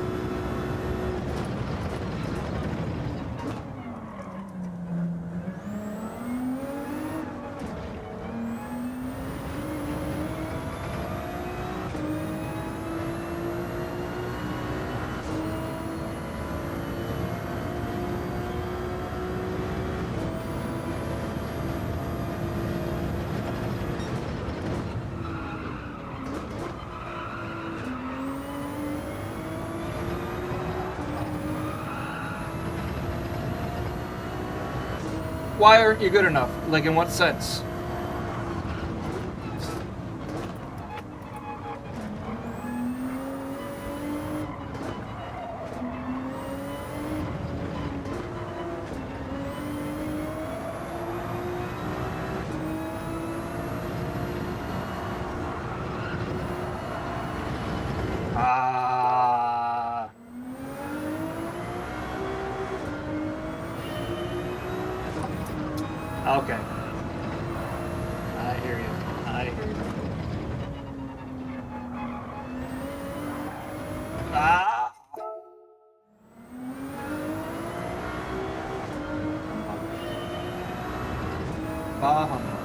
Why aren't you good enough? Like, in what sense? Ah. Okay. I hear you. I hear you. Ah. Bah humbug.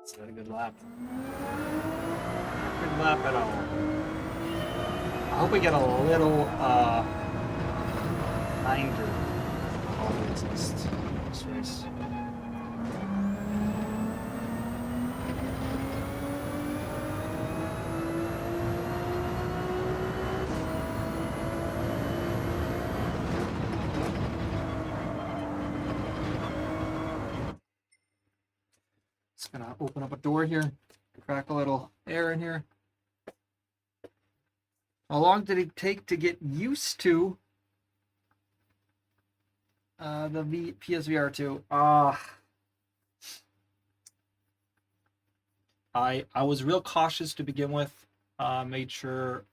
It's not a good lap. Good lap at all. I hope we get a little kinder audience this race. Just gonna open up a door here, crack a little air in here. How long did it take to get used to the PSVR 2? I was real cautious to begin with. Made sure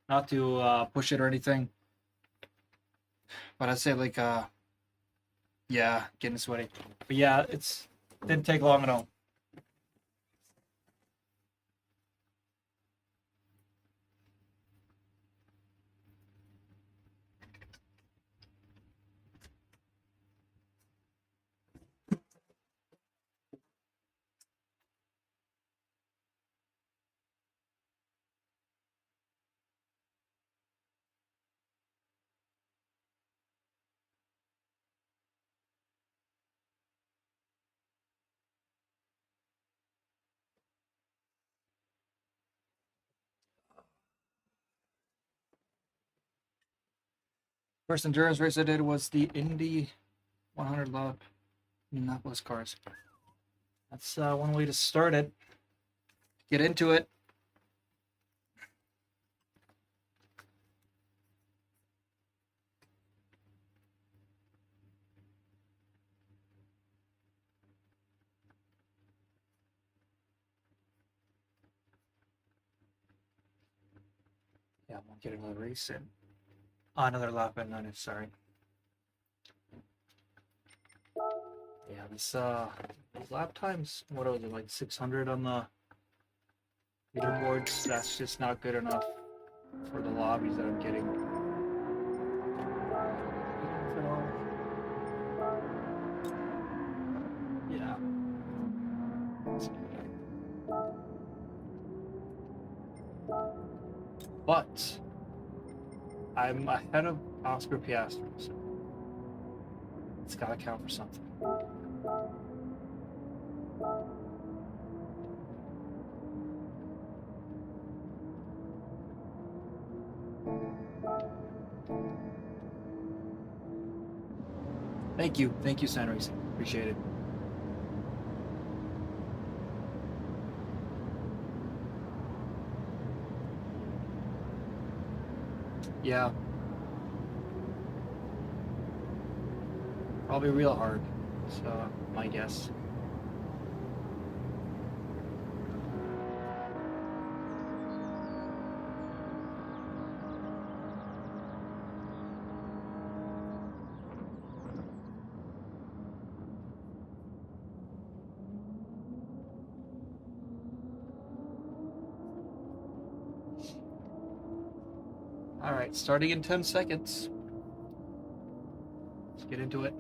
not to push it or anything. But I'd say like yeah, getting sweaty. But yeah, it's didn't take long at all. First endurance race I did was the Indy 100 lap Indianapolis cars. That's one way to start it. Get into it. Yeah, I won't get another race in. Another lap in on it, sorry. Yeah, this these lap times, what was it, like 600 on the leaderboards? That's just not good enough for the lobbies that I'm getting. Yeah. But I'm ahead of Oscar Piastri, so it's gotta count for something. Thank you, Sand Racing. Appreciate it. Yeah. Probably real hard. So, my guess. Alright, starting in 10 seconds. Let's get into it.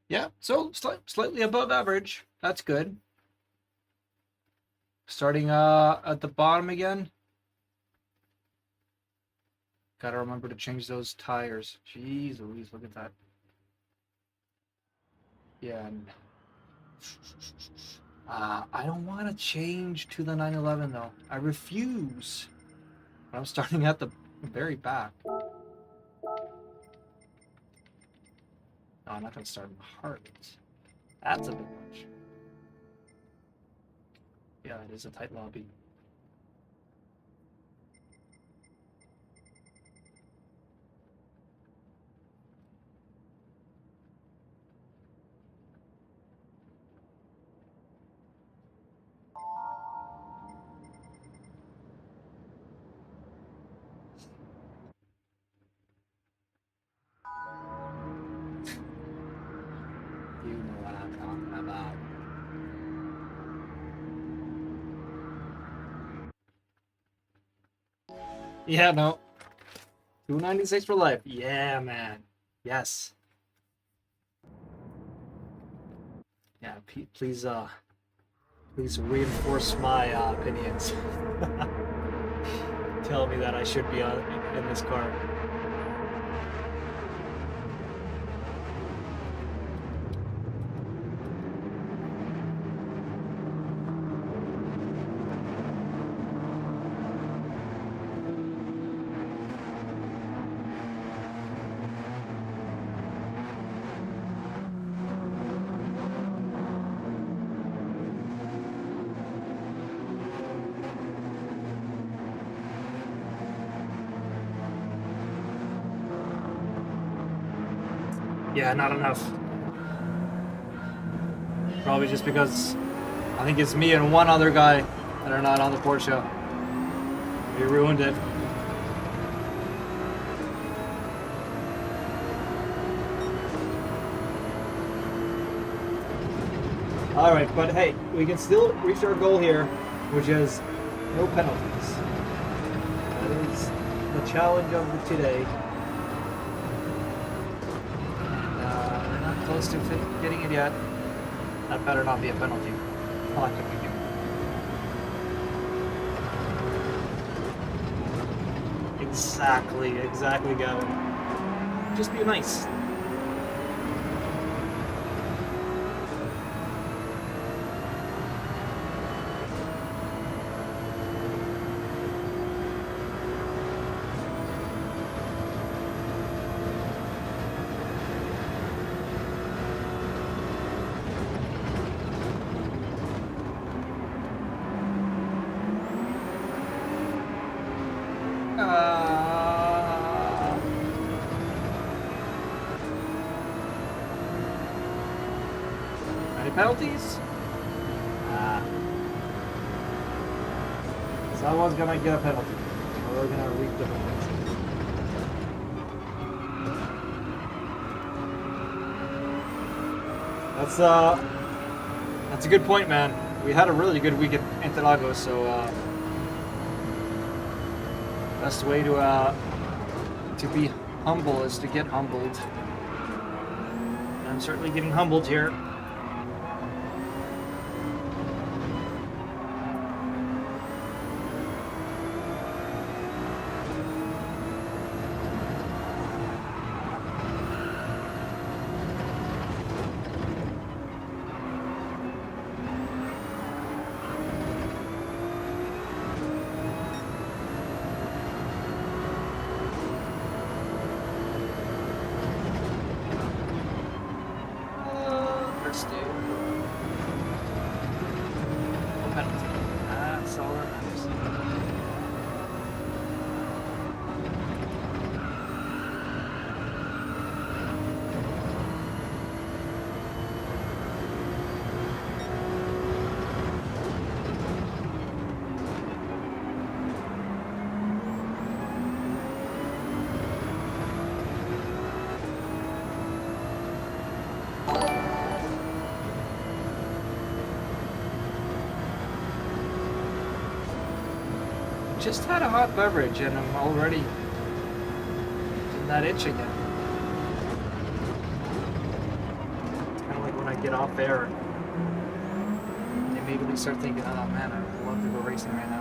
Yeah, so slightly above average. That's good. Starting at the bottom again. Gotta remember to change those tires. Jeez Louise, look at that. Yeah. I don't want to change to the 911 though. I refuse. I'm starting at the very back. No, I'm not going to start in the heart. That's a bit much. Yeah, it is a tight lobby. You know what I'm talking about. Yeah, no. 296 for life. Yeah, man. Yes. Yeah, please reinforce my opinions. Tell me that I should be in this car. Yeah, not enough. Probably just because I think it's me and one other guy that are not on the Porsche. We ruined it. Alright, but hey, we can still reach our goal here, which is no penalties. That is the challenge of today. We're not close to getting it yet. That better not be a penalty. How can we do? Exactly, Gavin. Just be nice. Any penalties? Someone's gonna get a penalty. We're gonna reap the penalty. That's a good point, man. We had a really good week at Interlagos, so best way to be humble is to get humbled. And I'm certainly getting humbled here. First day. Penalty. That's all that matters. Just had a hot beverage and I'm already in that itch again. It's kind of like when I get off air and immediately start thinking, oh man, I'd love to go racing right now.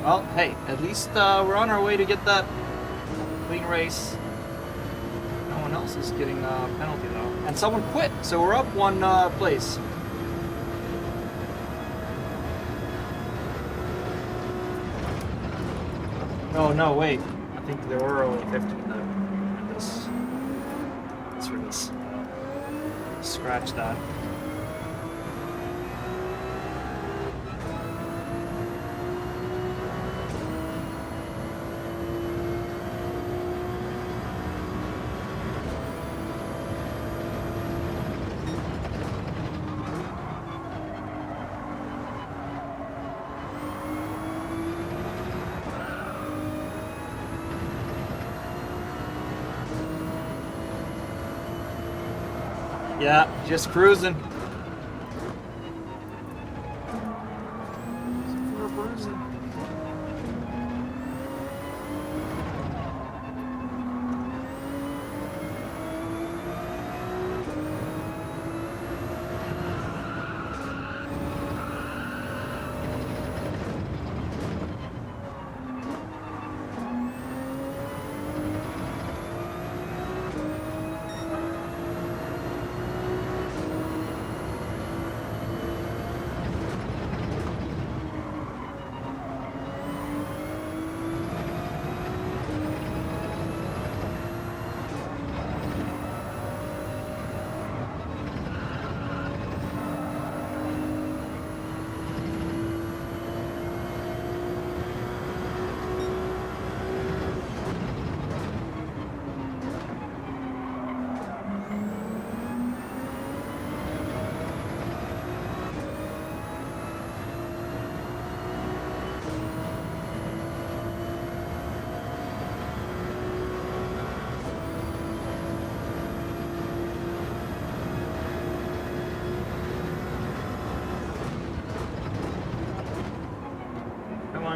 Well, hey, at least we're on our way to get that clean race. No one else is getting a penalty though. And someone quit, so we're up one place. Oh, no, wait. I think there were only 15 though. Let's really scratch that. Yeah, just cruising. We're cruising.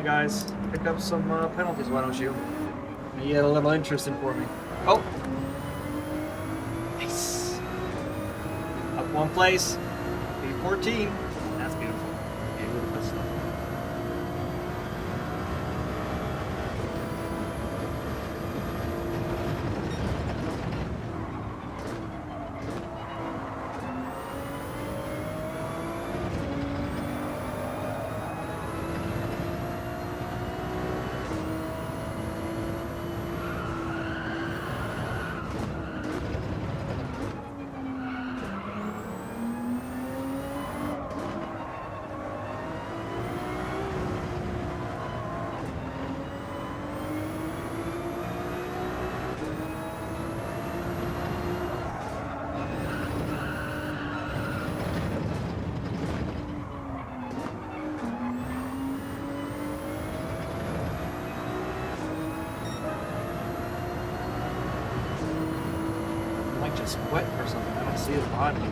on, guys. Pick up some penalties, why don't you? You get a little interesting for me. Oh! Nice. Up one place. P14. That's beautiful. Beautiful stuff. Just wet or something. I don't see it behind me.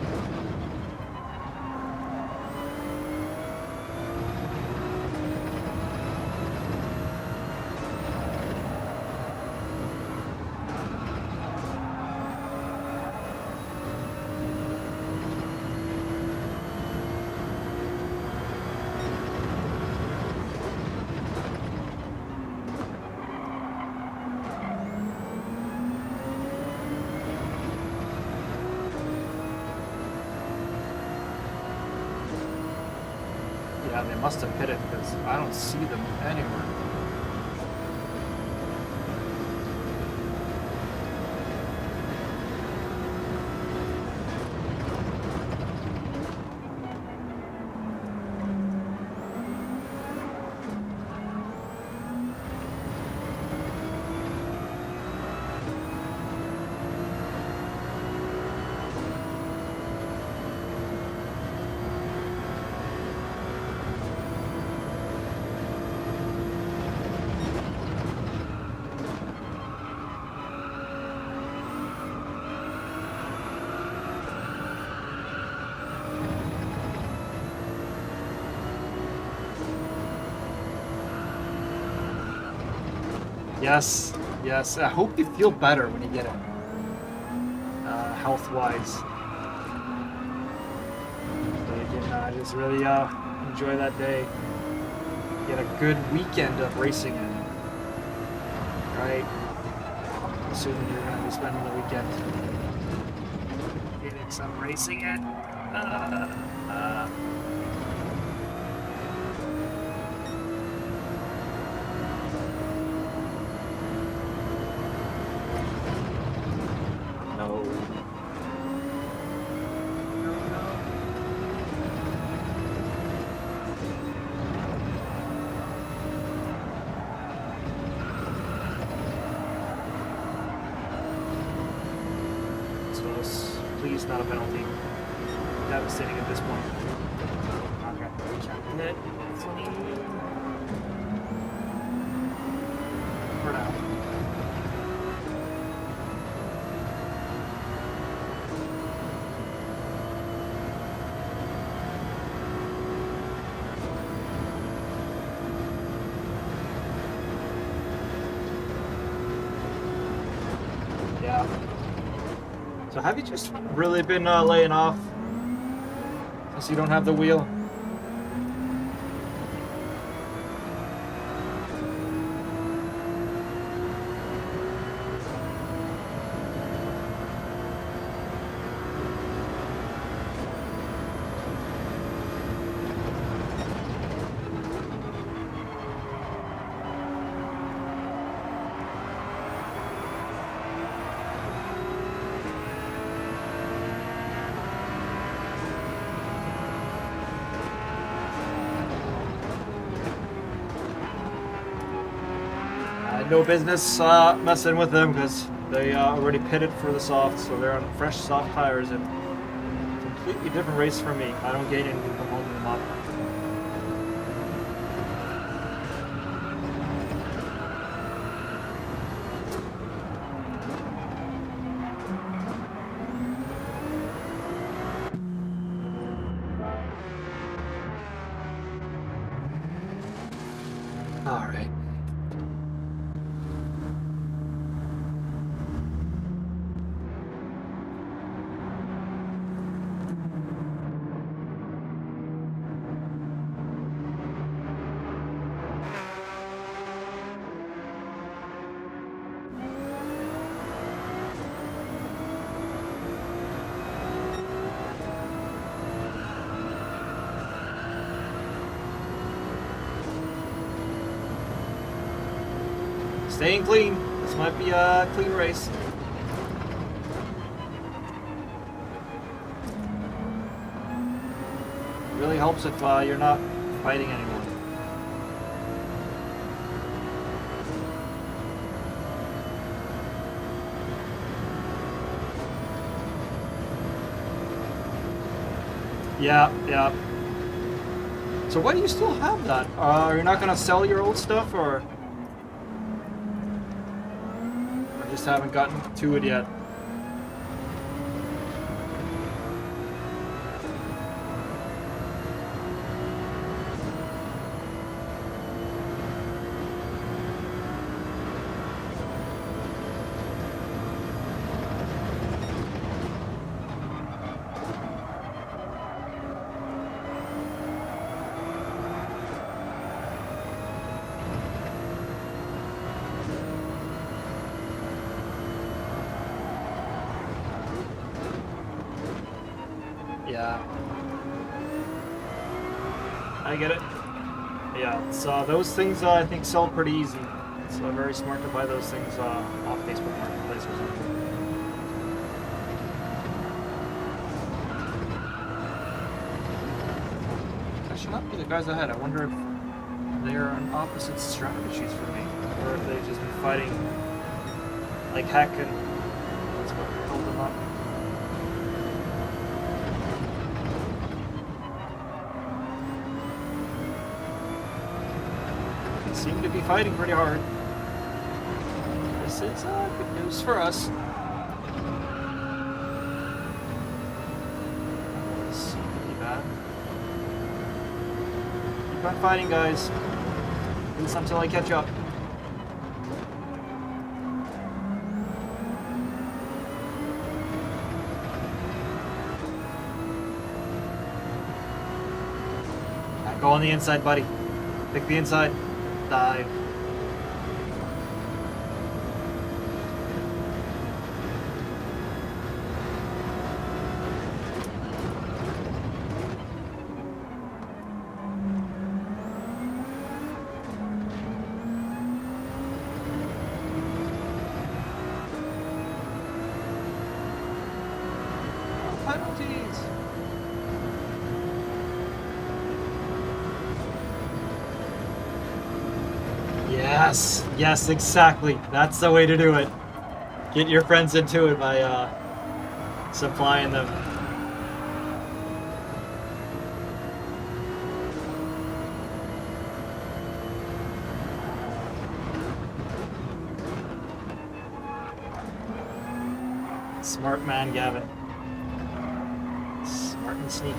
Yeah, they must have hit it because I don't see them anywhere. Yes, yes. I hope you feel better when you get it, health-wise. So you can just really enjoy that day. Get a good weekend of racing in, right? Assuming you're going to be spending the weekend getting some racing in. Please, not a penalty. Devastating at this point. Okay, checking it. For now. Yeah. So have you just really been laying off since you don't have the wheel? No business messing with them because they already pitted for the soft, so they're on fresh soft tires and completely different race from me. I don't gain anything from holding them up. All right. Staying clean. This might be a clean race. Really helps if you're not fighting anyone. Yeah, yeah. So why do you still have that? Are you not gonna sell your old stuff, or I just haven't gotten to it yet? Yeah. I get it. Yeah, so those things I think sell pretty easy. It's very smart to buy those things off Facebook Marketplace or something. That should not be the guys ahead. I wonder if they're on opposite strategies for me, or if they've just been fighting like heck and that's what held them up. They seem to be fighting pretty hard. This is good news for us. It's pretty bad. Keep on fighting, guys. At least until I catch up. Go on the inside, buddy. Pick the inside. Dive. Penalties. Yes, yes, exactly. That's the way to do it. Get your friends into it by supplying them. Smart man, Gavin. Smart and sneaky.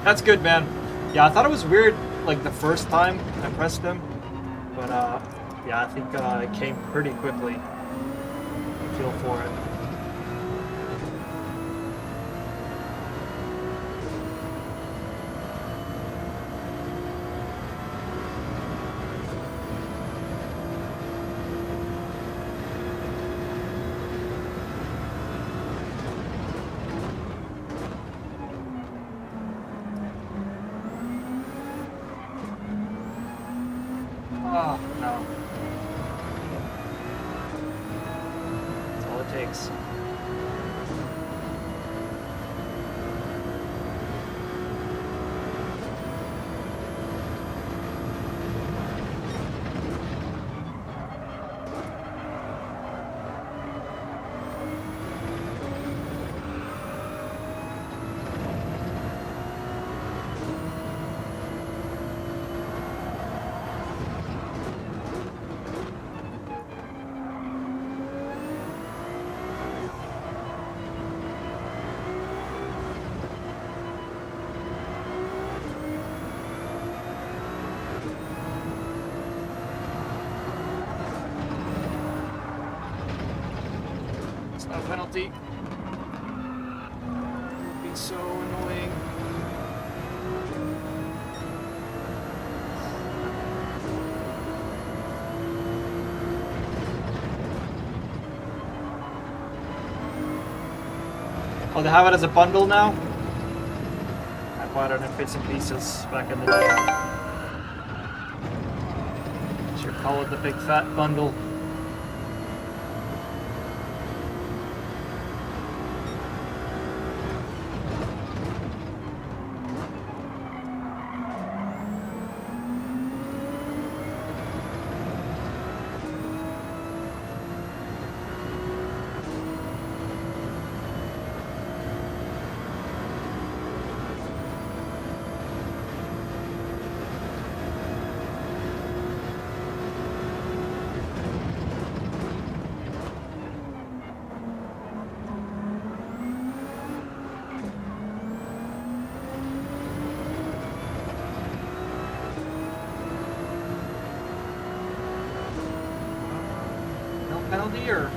That's good, man. Yeah, I thought it was weird, like, the first time I pressed him. But, yeah, I think it came pretty quickly. Feel for it. Oh, no. mistakes. A penalty. It would be so annoying. Oh, they have it as a bundle now? I bought it in bits and pieces back in the day. Should call it the Big Fat Bundle. Penalty or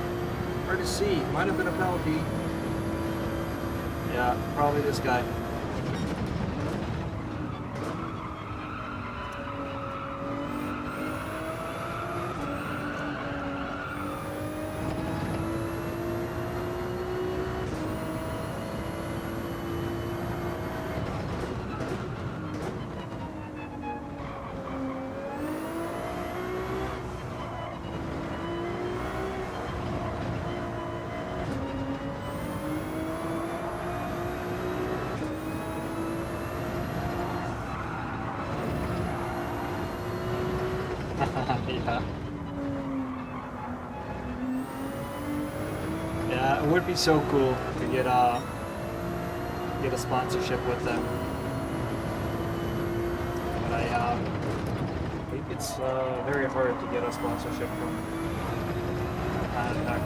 hard to see. Might have been a penalty. Yeah, probably this guy. Yeah, it would be so cool to get a sponsorship with them. But I think it's very hard to get a sponsorship from Tech.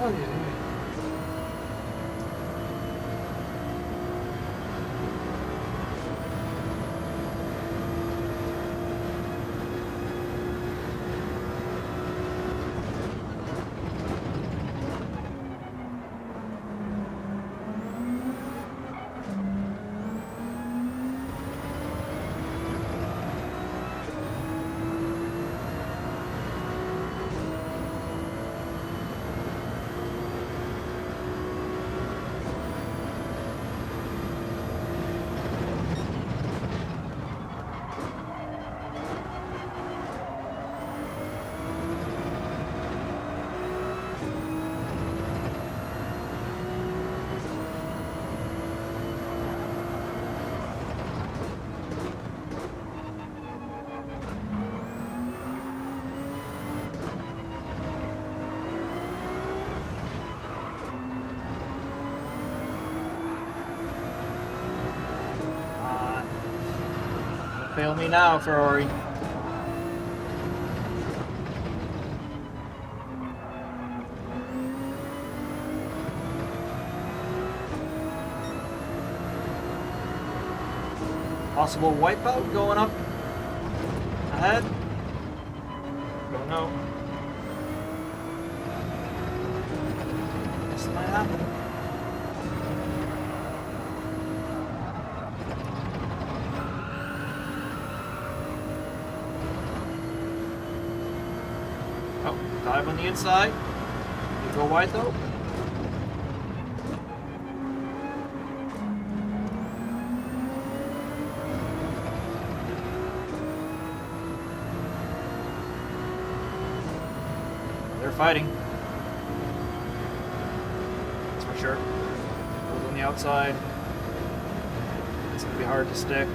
Oh, yeah. Fail me now, Ferrari. Possible wipeout going up ahead? Don't know. This might happen. Oh, dive on the inside. You go wide though. They're fighting. That's for sure. Hold on the outside. It's gonna be hard to stick.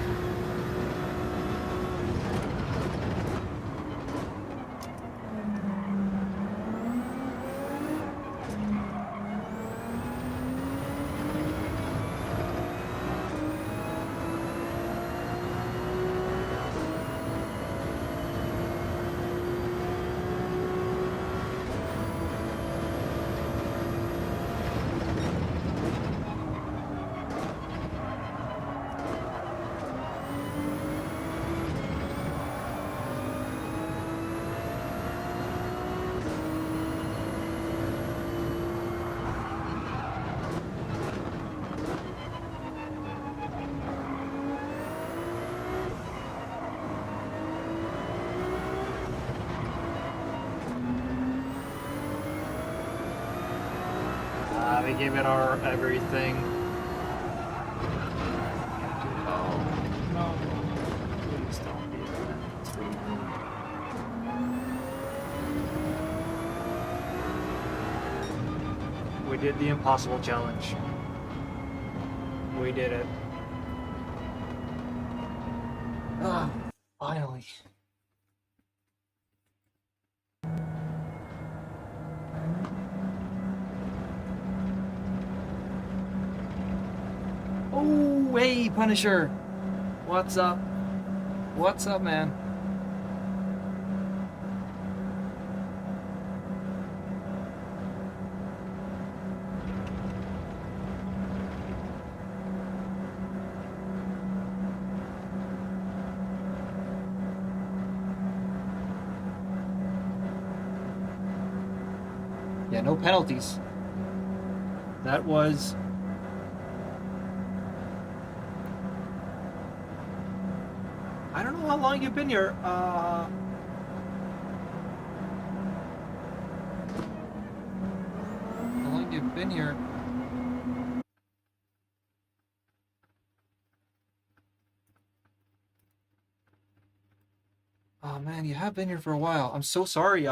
We gave it our everything. Oh, no. Please don't be that. We did the impossible challenge. We did it. Ah, finally. Oh, hey, Punisher. What's up? What's up, man? Yeah, no penalties. That was... I don't know how long you've been here. How long you've been here? Oh man, you have been here for a while. I'm so sorry,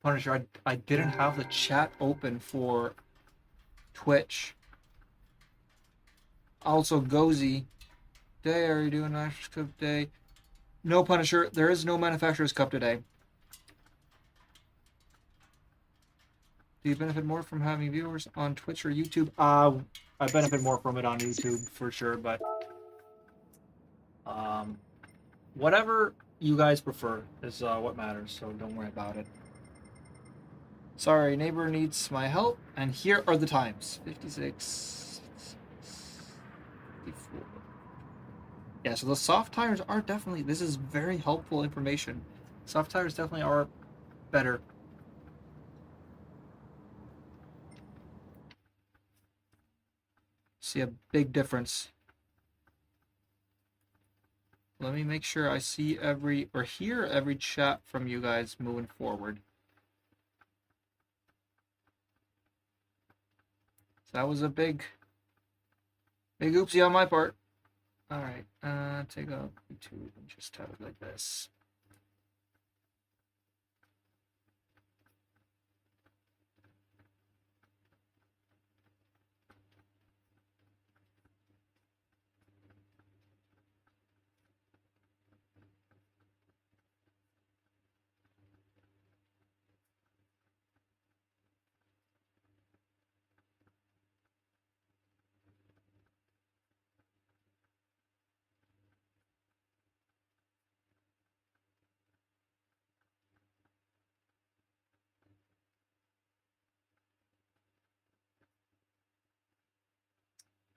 Punisher. I didn't have the chat open for Twitch. Also, Gozy. Day, are you doing Manufacturers Cup Day? No, Punisher. There is no Manufacturers Cup today. Do you benefit more from having viewers on Twitch or YouTube? I benefit more from it on YouTube for sure, but whatever you guys prefer is what matters, so don't worry about it. Sorry, neighbor needs my help, and here are the times. 56, 54. Yeah, so the soft tires are definitely, this is very helpful information. Soft tires definitely are better. See a big difference. Let me make sure I see every, or hear every chat from you guys moving forward. So that was a big oopsie on my part. All right, take out YouTube and just have it like this.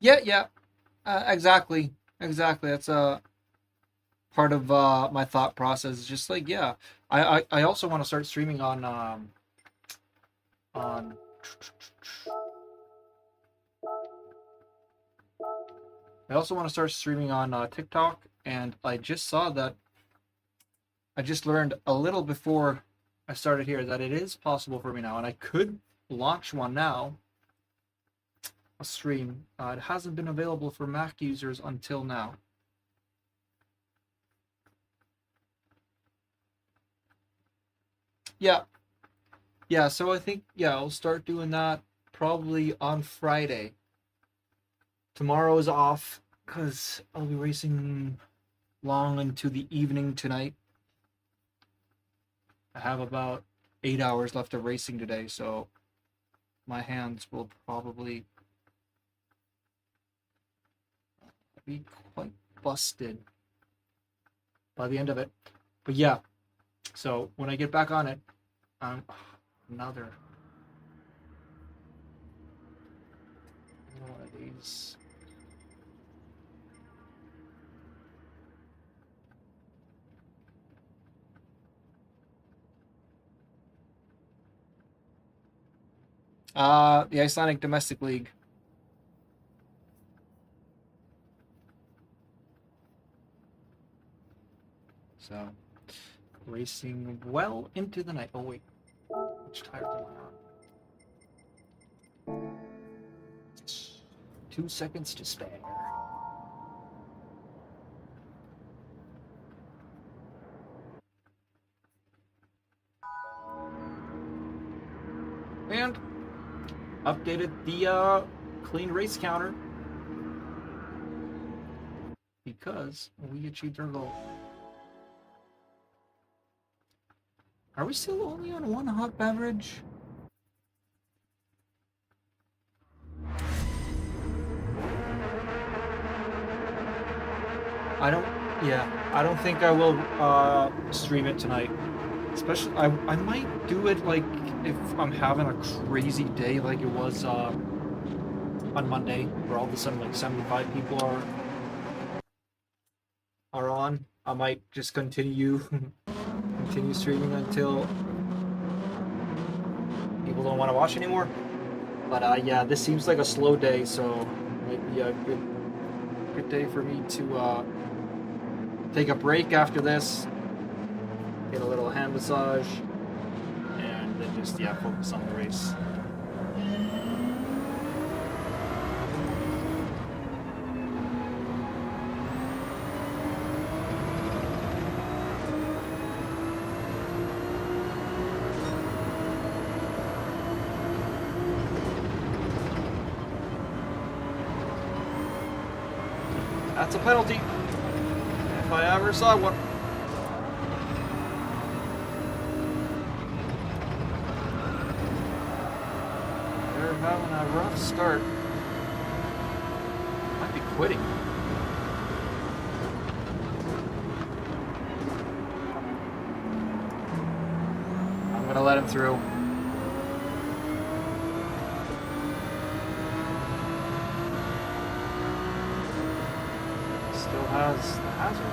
Yeah, exactly. That's a part of my thought process. Just like, yeah, I also want to start streaming on on I also want to start streaming on TikTok, and I just saw that I just learned a little before I started here, that it is possible for me now, and I could launch one now, a stream. It hasn't been available for Mac users until now. Yeah. Yeah, so I think, yeah, I'll start doing that probably on Friday. Tomorrow is off because I'll be racing long into the evening tonight. I have about 8 hours left of racing today, so my hands will probably be quite busted by the end of it. But yeah, so when I get back on it, another one of these. The Icelandic Domestic League. So, racing well into the night. Oh wait, which tires am I on? 2 seconds to spare. And updated the clean race counter because we achieved our goal. Are we still only on one hot beverage? I don't think I will stream it tonight. Especially, I might do it like if I'm having a crazy day like it was on Monday, where all of a sudden like 75 people are on. I might just continue streaming until people don't want to watch anymore. But yeah, this seems like a slow day, so it might be a good day for me to take a break after this, get a little hand massage, and then just focus on the race. That's a penalty, if I ever saw one. They're having a rough start. Might be quitting. I'm gonna let him through. Still has the hazard on.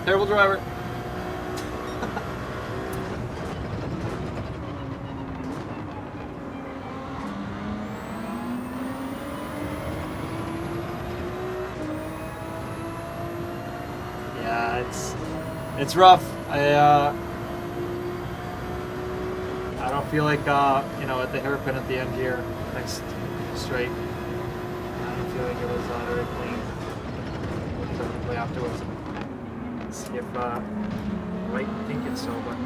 Terrible driver. Yeah, it's rough. I don't feel like you know, at the hairpin at the end here, next straight. I don't feel like it was very clean. Technically afterwards, see if right think it's so, but.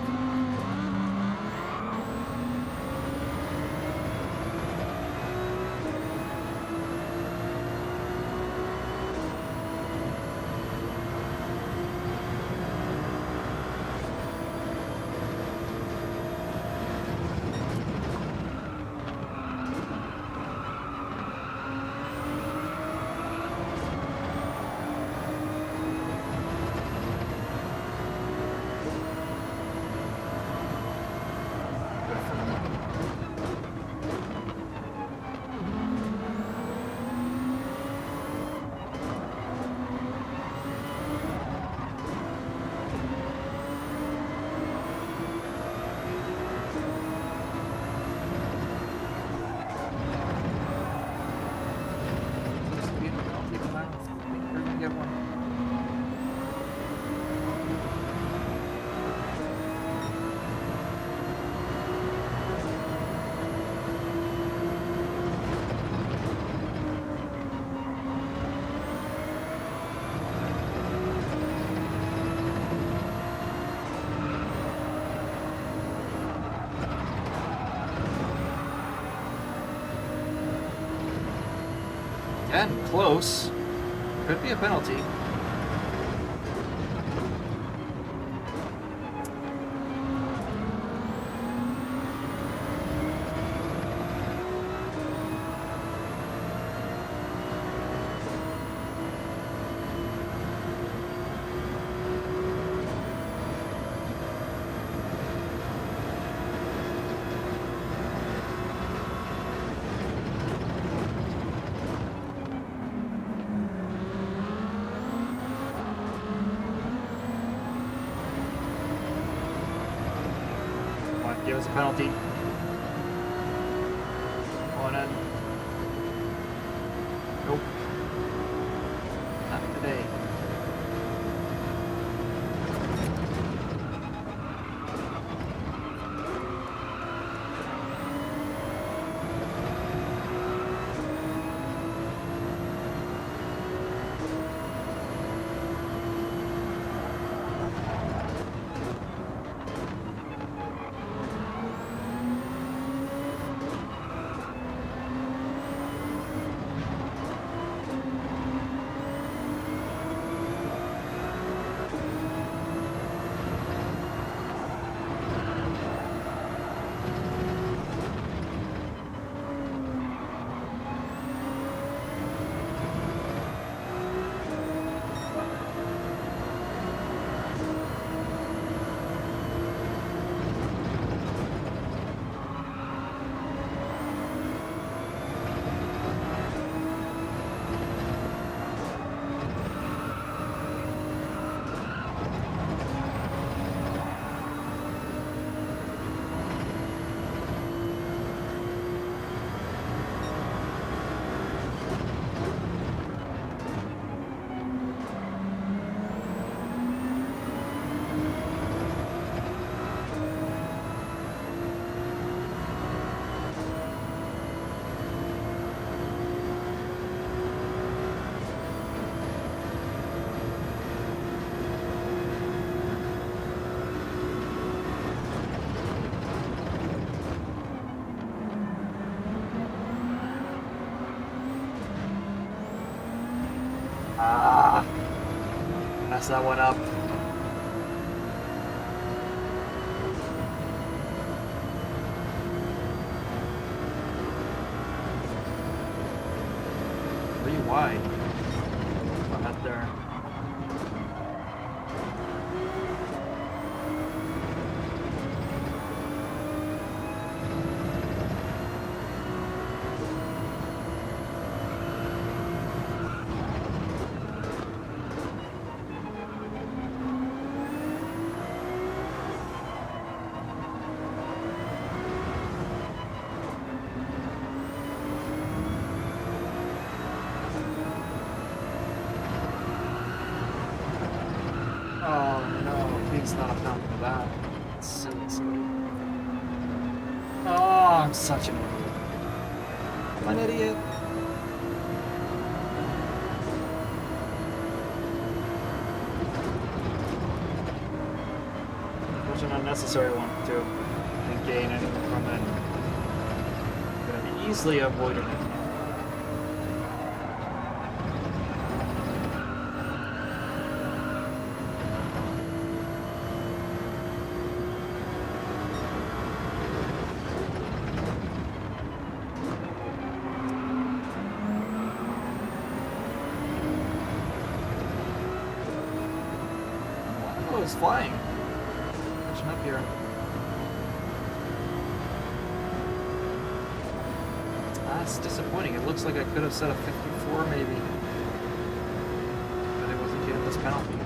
Again, close. Could be a penalty. Give us a penalty. On in. Nope. Not today. Mess that one up. Pretty wide. Right there. least not a pound for that. It's silly. Oh, I'm such an idiot. I'm an idiot. It was an unnecessary one, too. I didn't gain anything from it. Could have easily avoided it. Oh, it's flying. Catching up here. That's disappointing. It looks like I could have set a 54 maybe. But it wasn't getting this penalty.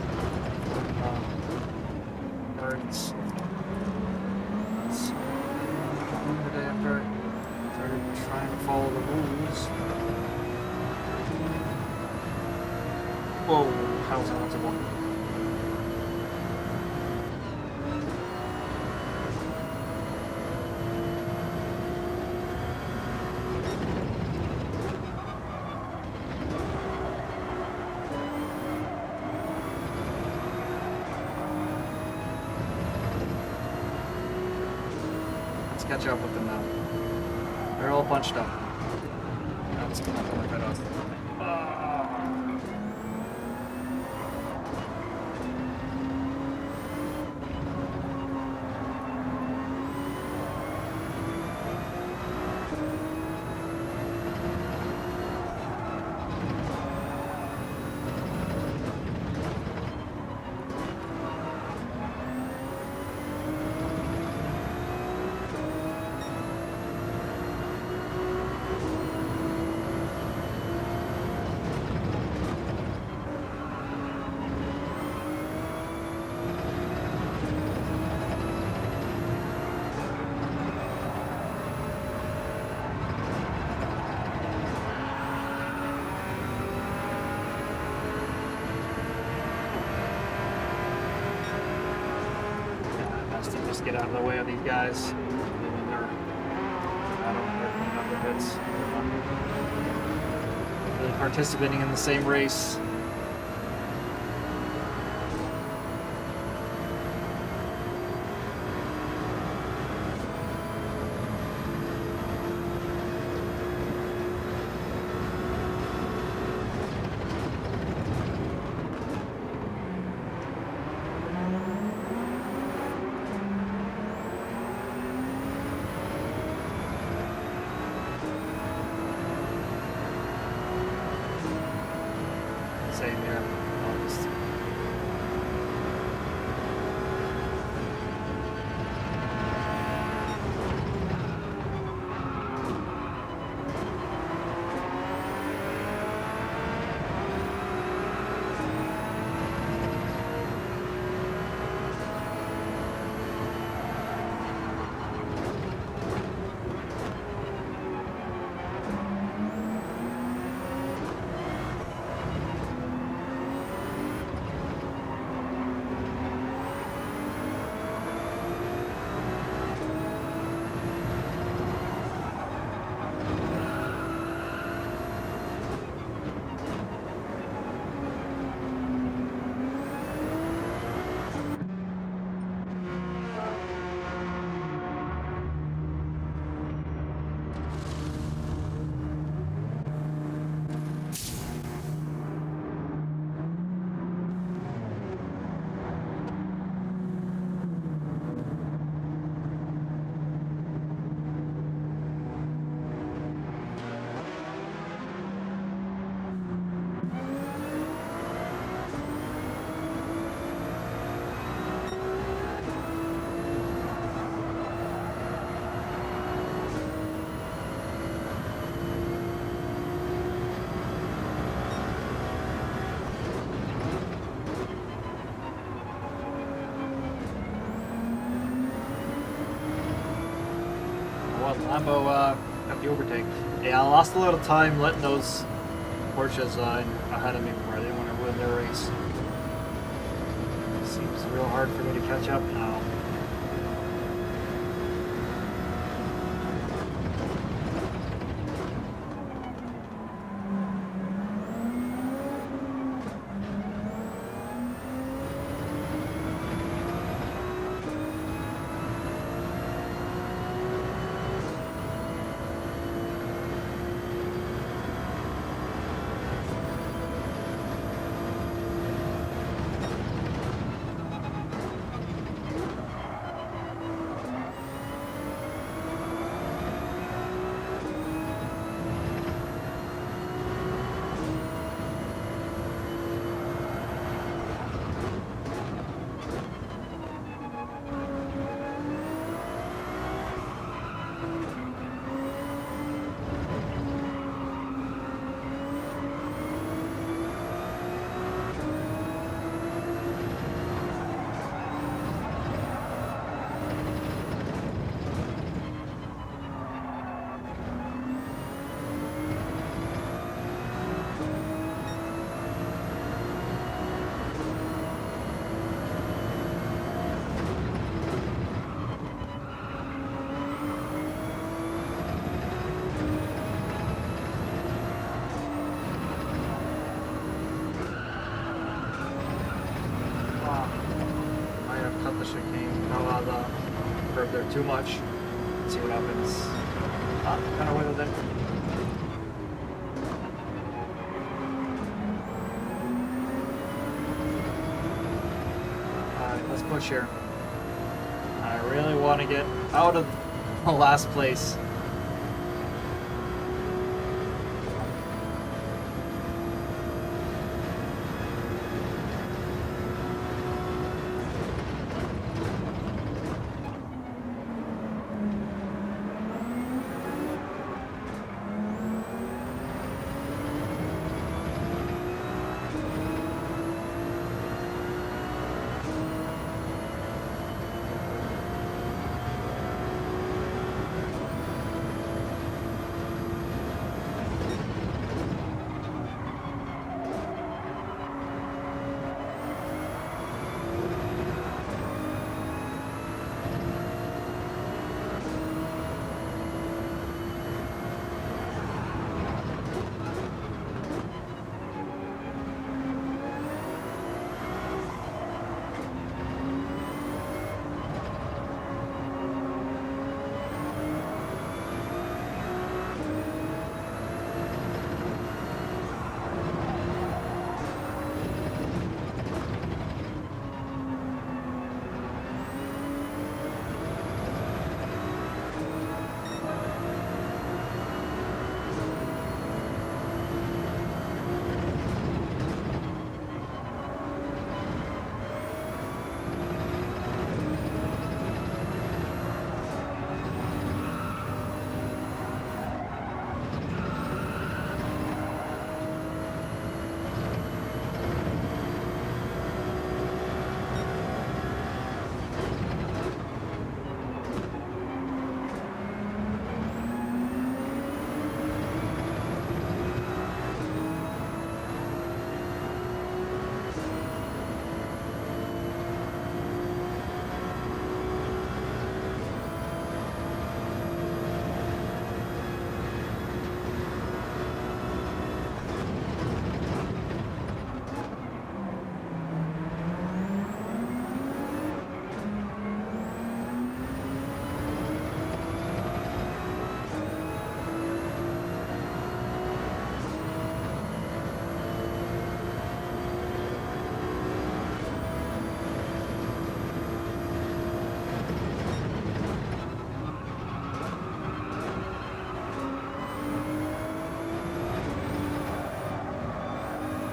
Birds. The day after I started trying to follow the rules. Whoa, how's that possible? Catch up with them now. They're all bunched up. That's gonna have to work right off. Just get out of the way of these guys. I don't know if it's really participating in the same race. Same here. Almost. Lambo got the overtake. Yeah, I lost a little time letting those Porsches ahead of me before. I didn't want to ruin their race. Seems real hard for me to catch up now. Might have cut the chicane, no, the curb there too much. Let's see what happens. Kind of away with it. Alright, let's push here. I really want to get out of the last place.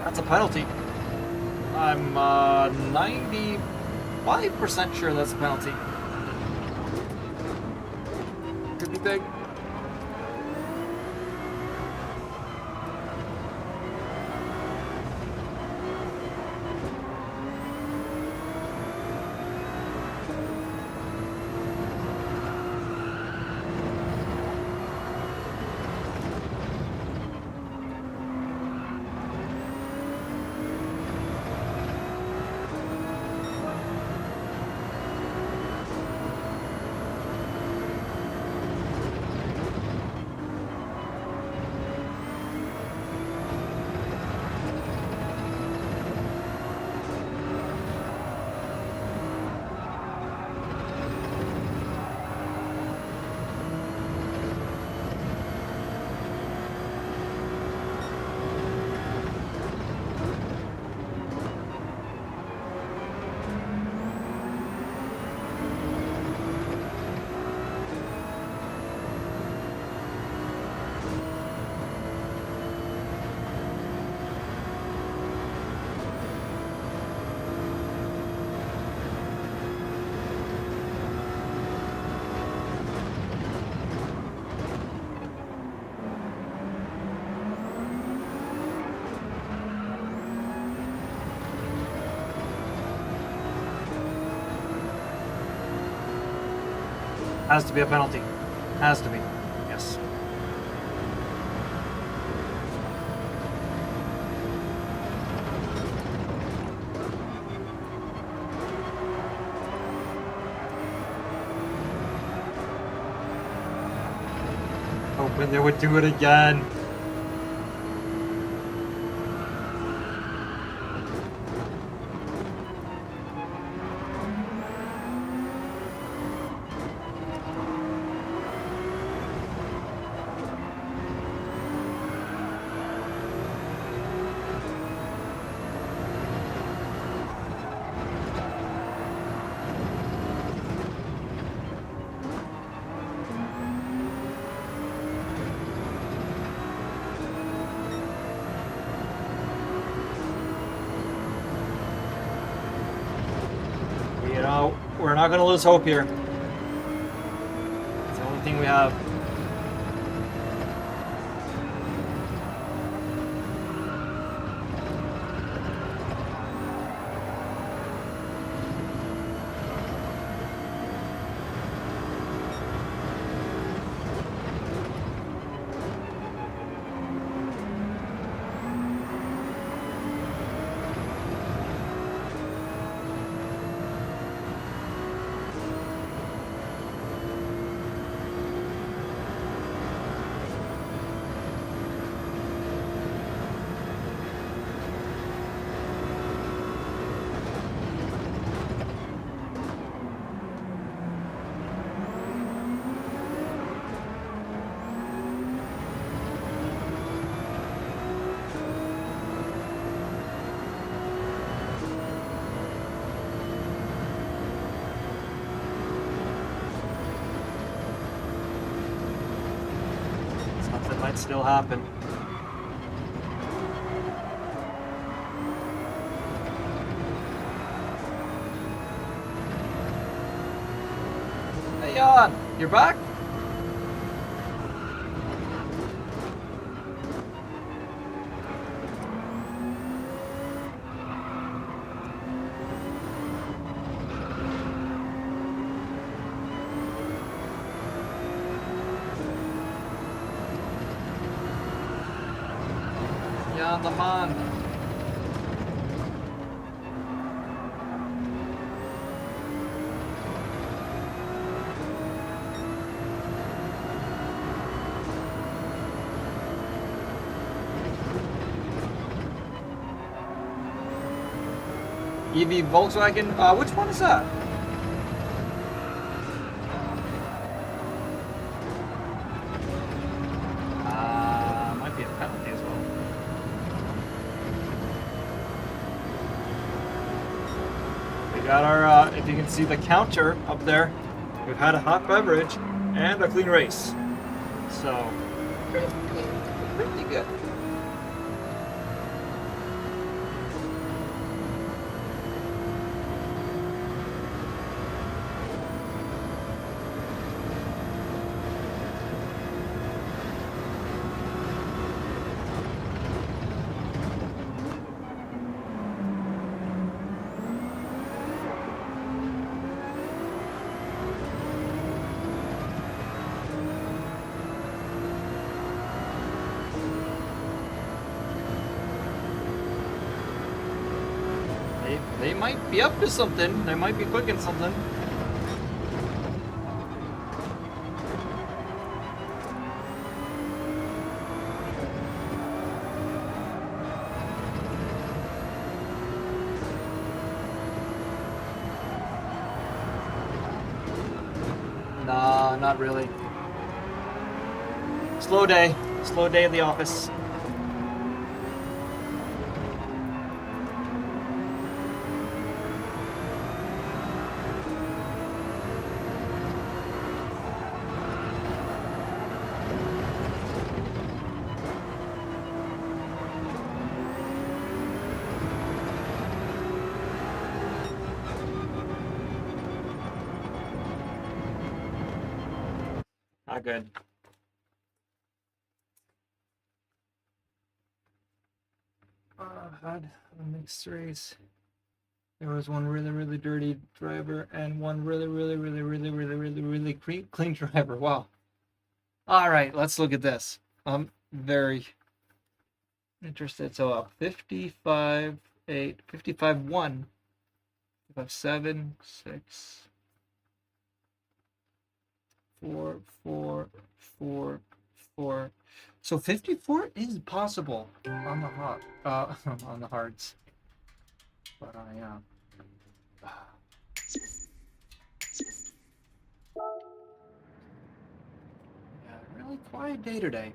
That's a penalty. I'm 95% sure that's a penalty. Could be big. Has to be a penalty. Has to be. Yes. Hoping they would do it again. You know, we're not going to lose hope here. It's the only thing we have. Something might still happen. Hey, Jan, you're back? Ja, the man. EV Volkswagen, which one is that? Might be a penalty as well. We got our, if you can see the counter up there, we've had a hot beverage and a clean race. So, pretty good. They might be up to something. They might be cooking something. Nah, not really. Slow day. Slow day at the office. Not good. Had a mixed race. There was one really, really dirty driver and one really, really, really, really, really, really, really clean driver. Wow. All right, let's look at this. I'm very interested. So 55, 8, 55, 1, 55, 7, 6, 4, 4, 4, 4. So 54 is possible on the hot, on the hards. But yeah. Yeah, really quiet day today.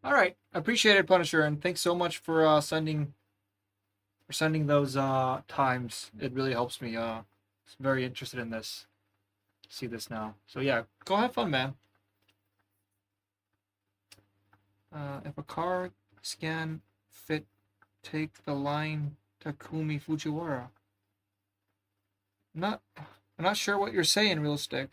All right, appreciate it, Punisher, and thanks so much for sending those times. It really helps me. Very interested in this. See this now. So yeah, go have fun, man. If a car scan fit, take the line Takumi Fujiwara. I'm not sure what you're saying, Real Stick.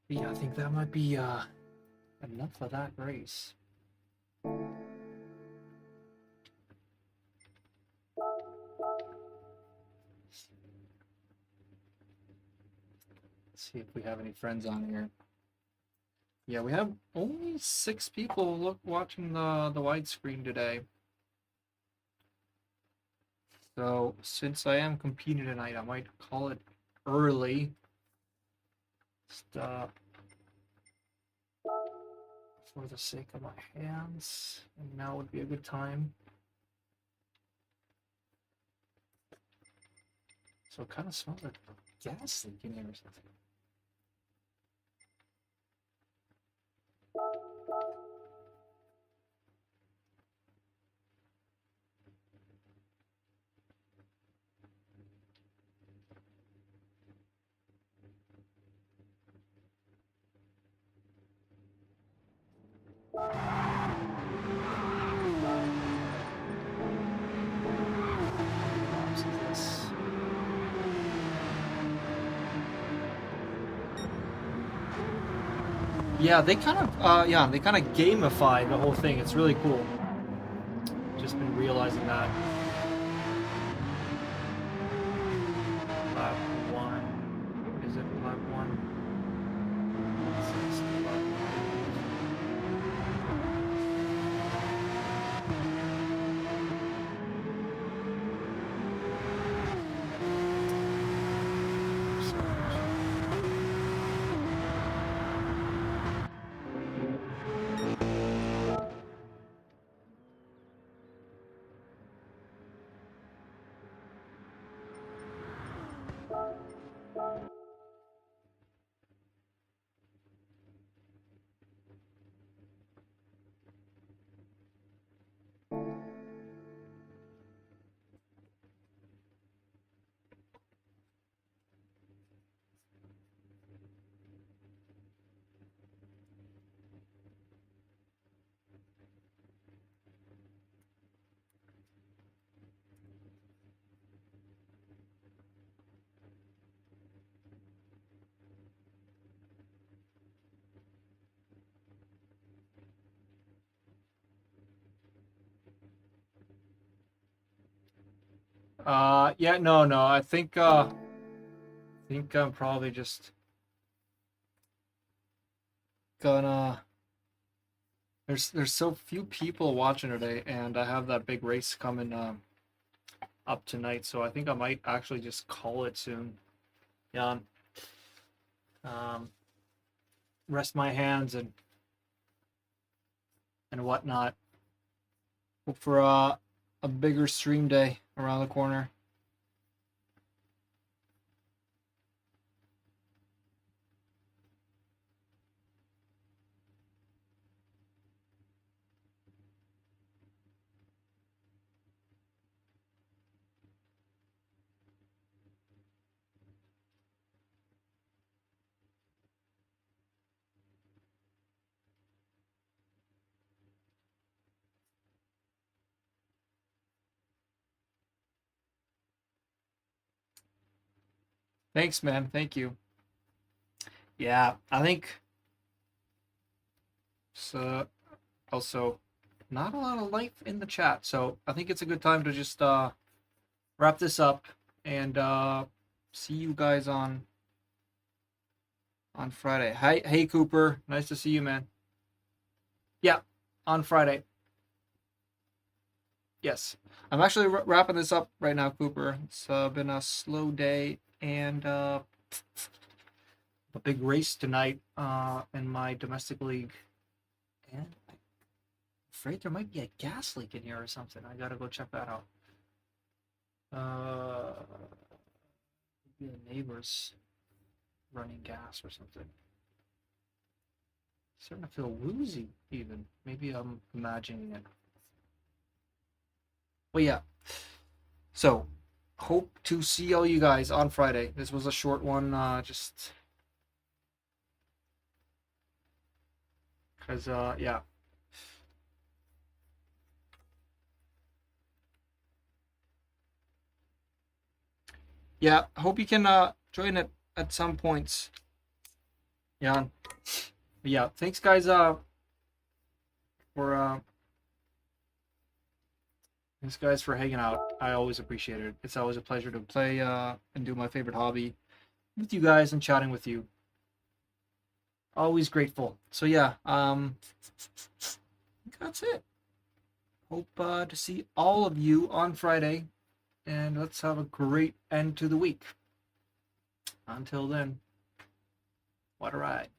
Yeah, I think that might be enough of that race. Let's see if we have any friends on here. Yeah, we have only 6 people watching the widescreen today. So since I am competing tonight, I might call it early. Stop for the sake of my hands, and now would be a good time. So it kind of smells like gas leak in here or something. Yeah, they kind of gamify the whole thing. It's really cool. Just been realizing that. Lap 1. Is it lap 1? Yeah, no. I think I'm probably just gonna. There's so few people watching today, and I have that big race coming up tonight, so I think I might actually just call it soon. Yeah. Rest my hands and whatnot. Hope for a bigger stream day around the corner. Thanks, man. Thank you. Yeah, I think so. Also, not a lot of life in the chat, so I think it's a good time to just wrap this up and see you guys on Friday. Hey Cooper, nice to see you, man. Yeah, on Friday. Yes, I'm actually wrapping this up right now, Cooper. It's been a slow day and a big race tonight in my domestic league, and I'm afraid there might be a gas leak in here or something. I gotta go check that out. Maybe the neighbor's running gas or something. Starting to feel woozy, even. Maybe I'm imagining it. But yeah. So, hope to see all you guys on Friday. This was a short one, just because, yeah. Yeah, hope you can join it at some points. Yeah. But yeah, thanks guys for thanks guys for hanging out. I always appreciate it. It's always a pleasure to play and do my favorite hobby with you guys and chatting with you. Always grateful. So yeah, that's it. Hope to see all of you on Friday, and let's have a great end to the week. Until then, what a ride.